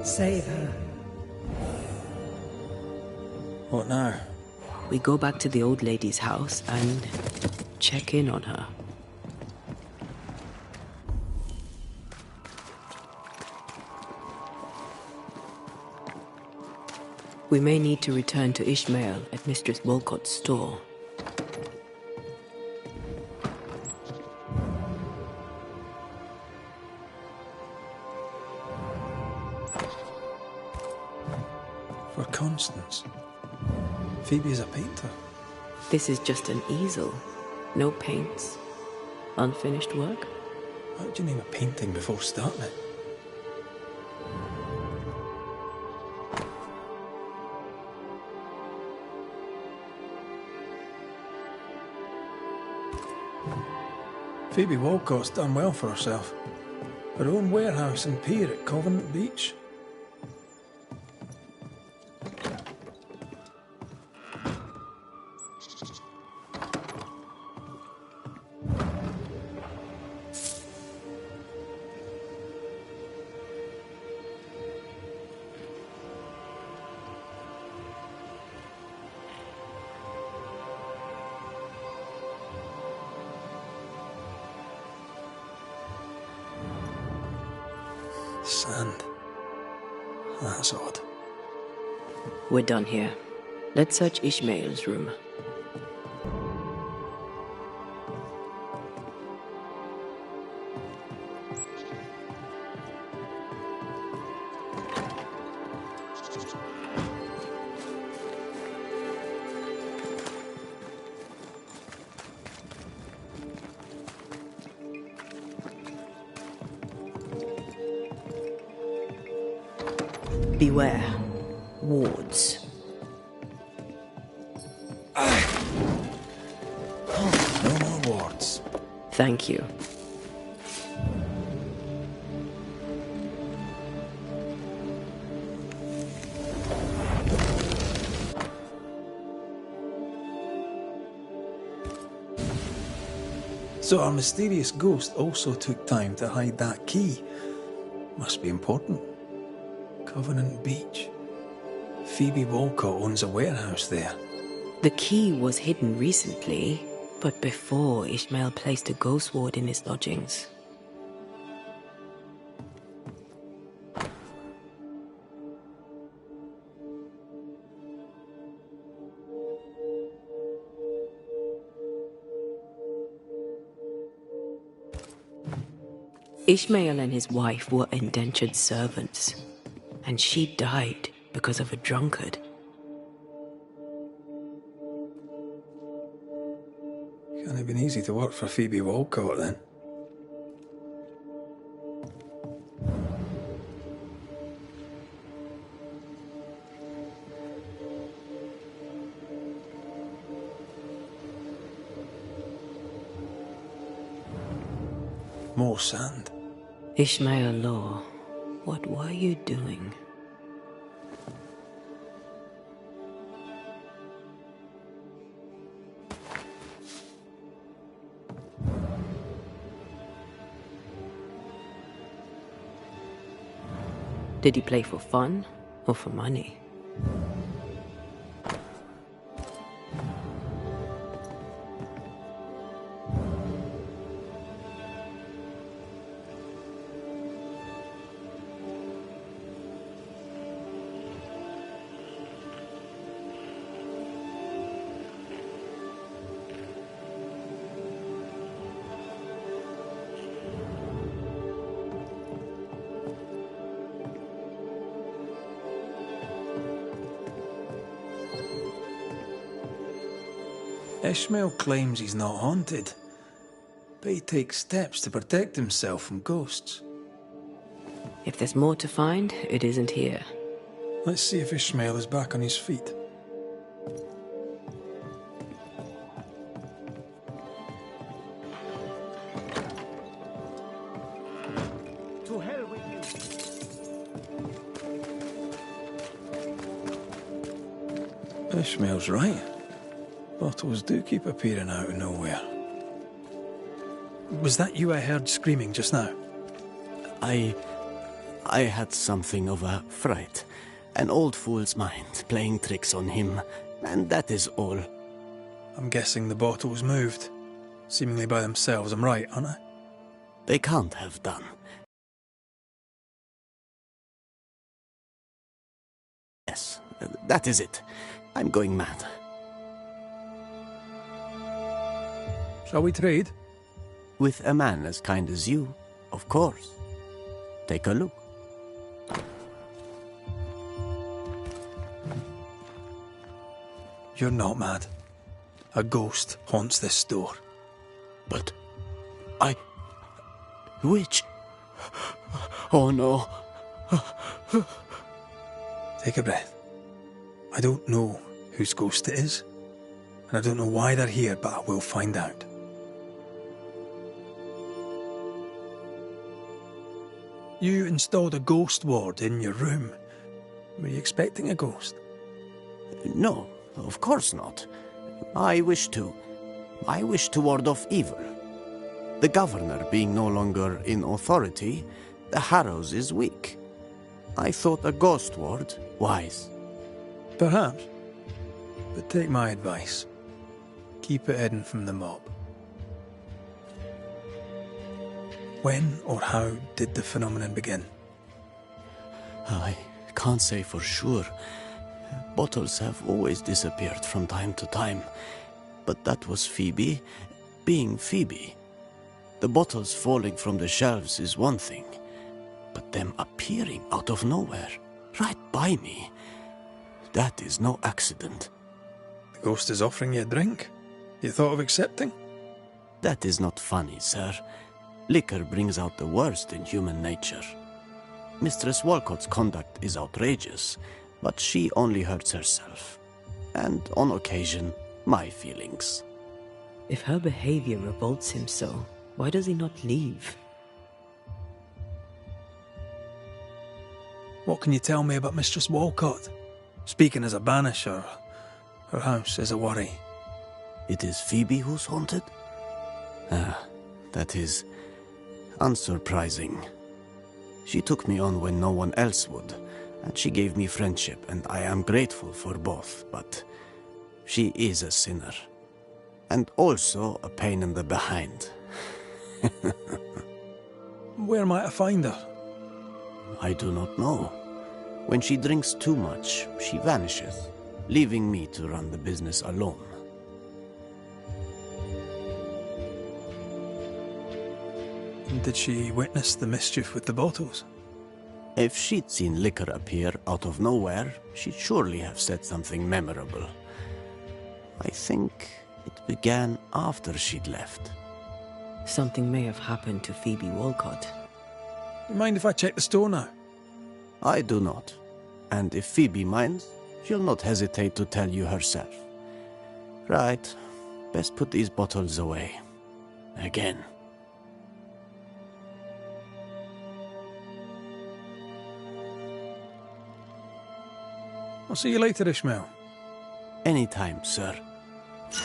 save her. What now? We go back to the old lady's house and check in on her. We may need to return to Ishmael at Mistress Walcott's store. For Constance. Phoebe's a painter. This is just an easel. No paints. Unfinished work? How do you name a painting before starting it? Phoebe Walcott's done well for herself. Her own warehouse and pier at Covenant Beach. Sand. That's odd. We're done here. Let's search Ishmael's room. Beware. Wards. No more wards. Thank you. So our mysterious ghost also took time to hide that key. Must be important. Covenant Beach. Phoebe Walcott owns a warehouse there. The key was hidden recently, but before Ishmael placed a ghost ward in his lodgings. Ishmael and his wife were indentured servants, and she died because of a drunkard. Can't have been easy to work for Phoebe Walcott then. More sand. Ishmael Law, what were you doing? Did he play for fun or for money? Ishmael claims he's not haunted, but he takes steps to protect himself from ghosts. If there's more to find, it isn't here. Let's see if Ishmael is back on his feet. To hell with you. Ishmael's right. Bottles do keep appearing out of nowhere. Was that you I heard screaming just now? I had something of a fright. An old fool's mind playing tricks on him, and that is all. I'm guessing the bottles moved, seemingly by themselves. I'm right, aren't I? They can't have done. Yes, that is it. I'm going mad. Shall we trade? With a man as kind as you, of course. Take a look. You're not mad. A ghost haunts this store. But which? Oh no. Take a breath. I don't know whose ghost it is, and I don't know why they're here, but I will find out. You installed a ghost ward in your room. Were you expecting a ghost? No, of course not. I wish to ward off evil. The governor being no longer in authority, the Harrows is weak. I thought a ghost ward wise. Perhaps. But take my advice. Keep it hidden from the mob. When or how did the phenomenon begin? I can't say for sure. Bottles have always disappeared from time to time. But that was Phoebe being Phoebe. The bottles falling from the shelves is one thing, but them appearing out of nowhere, right by me, that is no accident. The ghost is offering you a drink? You thought of accepting? That is not funny, sir. Liquor brings out the worst in human nature. Mistress Walcott's conduct is outrageous, but she only hurts herself. And, on occasion, my feelings. If her behavior revolts him so, why does he not leave? What can you tell me about Mistress Walcott? Speaking as a banisher, her house is a worry. It is Phoebe who's haunted? That is unsurprising. She took me on when no one else would, and she gave me friendship, and I am grateful for both, but she is a sinner. And also a pain in the behind. Where might I find her? I do not know. When she drinks too much, she vanishes, leaving me to run the business alone. Did she witness the mischief with the bottles? If she'd seen liquor appear out of nowhere, she'd surely have said something memorable. I think it began after she'd left. Something may have happened to Phoebe Walcott. You mind if I check the store now? I do not. And if Phoebe minds, she'll not hesitate to tell you herself. Right. Best put these bottles away. Again. I'll see you later, Ishmael. Anytime, sir.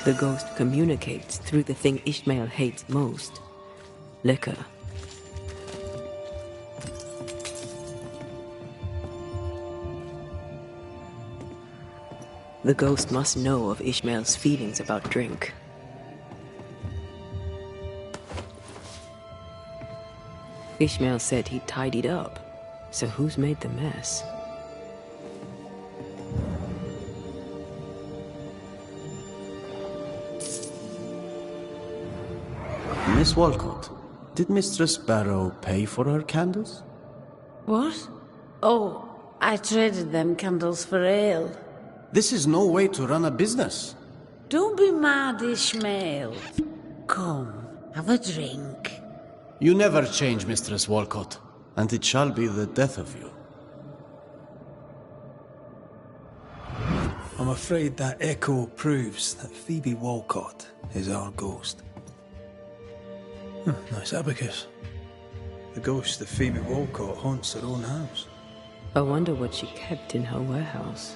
The ghost communicates through the thing Ishmael hates most. Liquor. The ghost must know of Ishmael's feelings about drink. Ishmael said he tidied up, so who's made the mess? Miss Walcott, did Mistress Barrow pay for her candles? What? Oh, I traded them candles for ale. This is no way to run a business. Don't be mad, Ishmael. Come, have a drink. You never change, Mistress Walcott, and it shall be the death of you. I'm afraid that echo proves that Phoebe Walcott is our ghost. Nice abacus. The ghost of Phoebe Walcott haunts her own house. I wonder what she kept in her warehouse.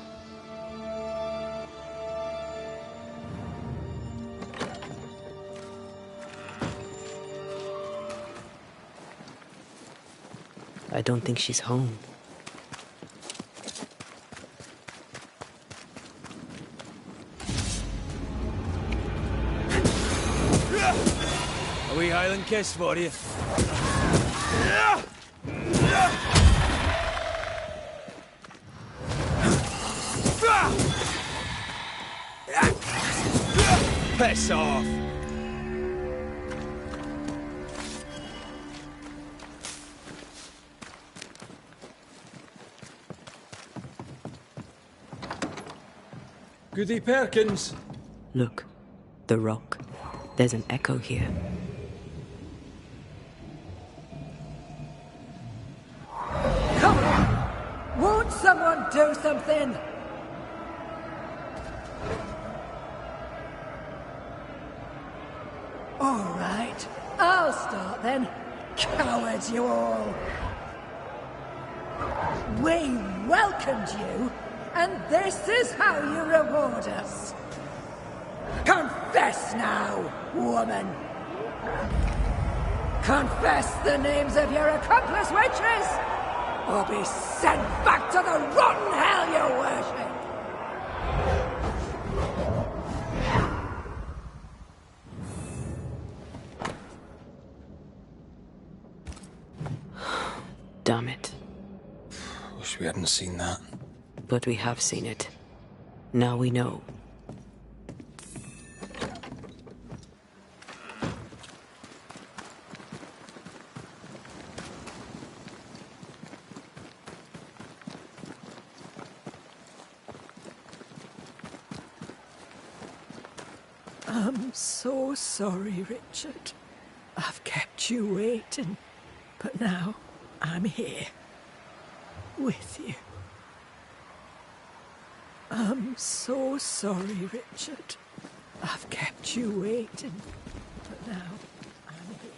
I don't think she's home. A wee Highland kiss for you. Piss off! Goody Perkins. Look, the rock. There's an echo here. Come on! Won't someone do something? All right, I'll start then. Cowards, you all! We welcomed you, and this is how you reward us. Confess now, woman! Confess the names of your accomplice witches, or be sent back to the rotten hell you worship! Damn it. Wish we hadn't seen that. But we have seen it. Now we know. I'm so sorry, Richard. I've kept you waiting, but now I'm here. With you. I'm so sorry, Richard. I've kept you waiting, but now I'm here.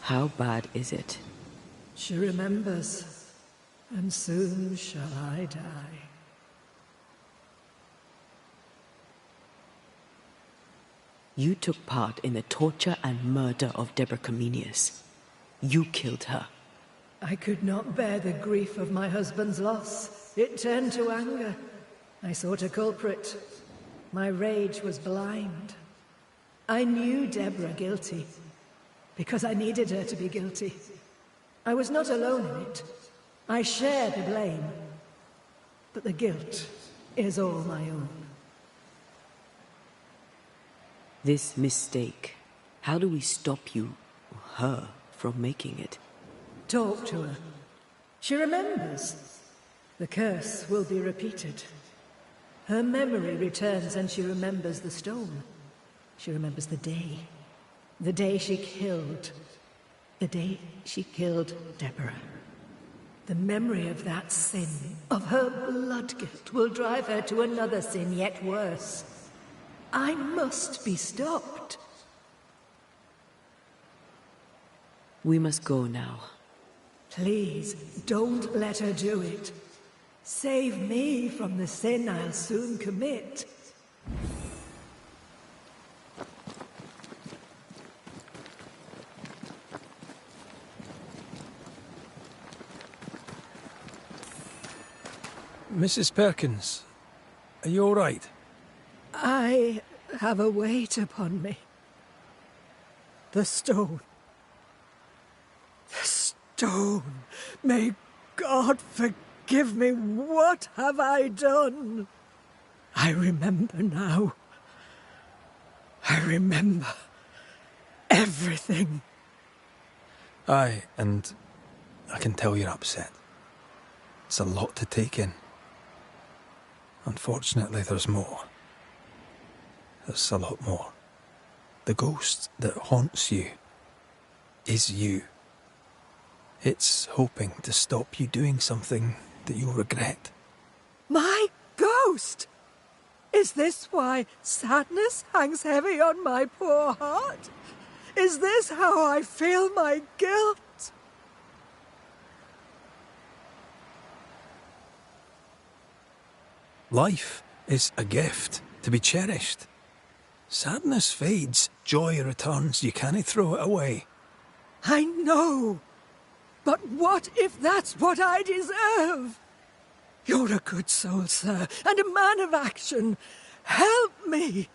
How bad is it? She remembers, and soon shall I die. You took part in the torture and murder of Deborah Comenius. You killed her. I could not bear the grief of my husband's loss. It turned to anger. I sought a culprit. My rage was blind. I knew Deborah guilty, because I needed her to be guilty. I was not alone in it. I share the blame. But the guilt is all my own. This mistake, how do we stop you, her, from making it? Talk to her. She remembers. The curse will be repeated. Her memory returns and she remembers the stone. She remembers the day. The day she killed. The day she killed Deborah. The memory of that sin, of her blood guilt, will drive her to another sin yet worse. I must be stopped. We must go now. Please, don't let her do it. Save me from the sin I'll soon commit. Mrs. Perkins, are you all right? I have a weight upon me. The stone. The stone. May God forgive me. What have I done? I remember now. I remember everything. Aye, and I can tell you're upset. It's a lot to take in. Unfortunately, there's more. There's a lot more. The ghost that haunts you is you. It's hoping to stop you doing something that you'll regret. My ghost! Is this why sadness hangs heavy on my poor heart? Is this how I feel my guilt? Life is a gift to be cherished. Sadness fades, joy returns, you can't throw it away. I know. But what if that's what I deserve? You're a good soul, sir, and a man of action. Help me.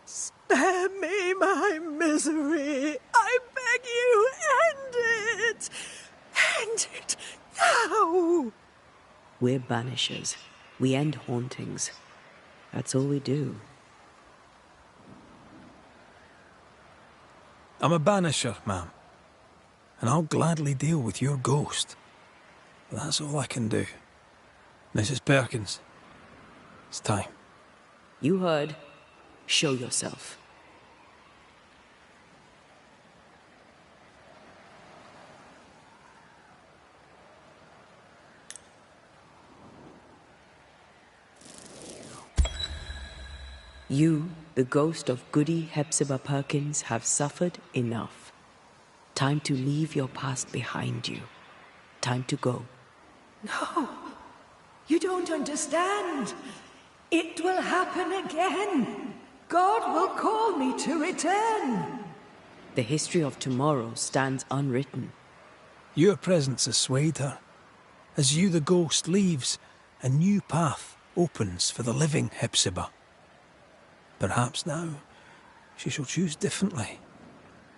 Spare me my misery. I beg you, end it. End it now. We're banishers. We end hauntings. That's all we do. I'm a banisher, ma'am. And I'll gladly deal with your ghost. But that's all I can do. Mrs. Perkins, it's time. You heard. Show yourself. You, the ghost of Goody Hepzibah Perkins, have suffered enough. Time to leave your past behind you. Time to go. No, you don't understand. It will happen again. God will call me to return. The history of tomorrow stands unwritten. Your presence has swayed her. As you, the ghost, leaves, a new path opens for the living Hepzibah. Perhaps now she shall choose differently.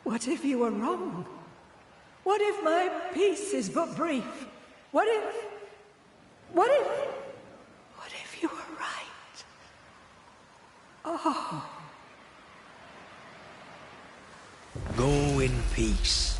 What if you were wrong? What if my peace is but brief? What if you were right? Oh. Go in peace.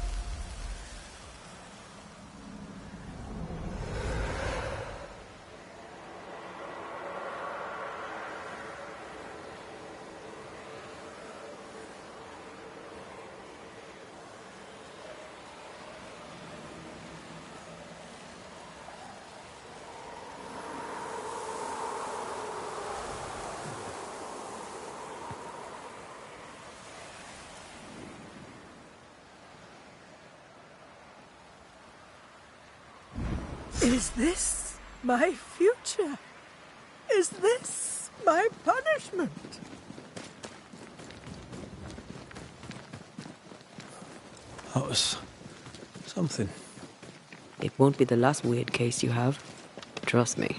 Is this my future? Is this my punishment? That was something. It won't be the last weird case you have. Trust me.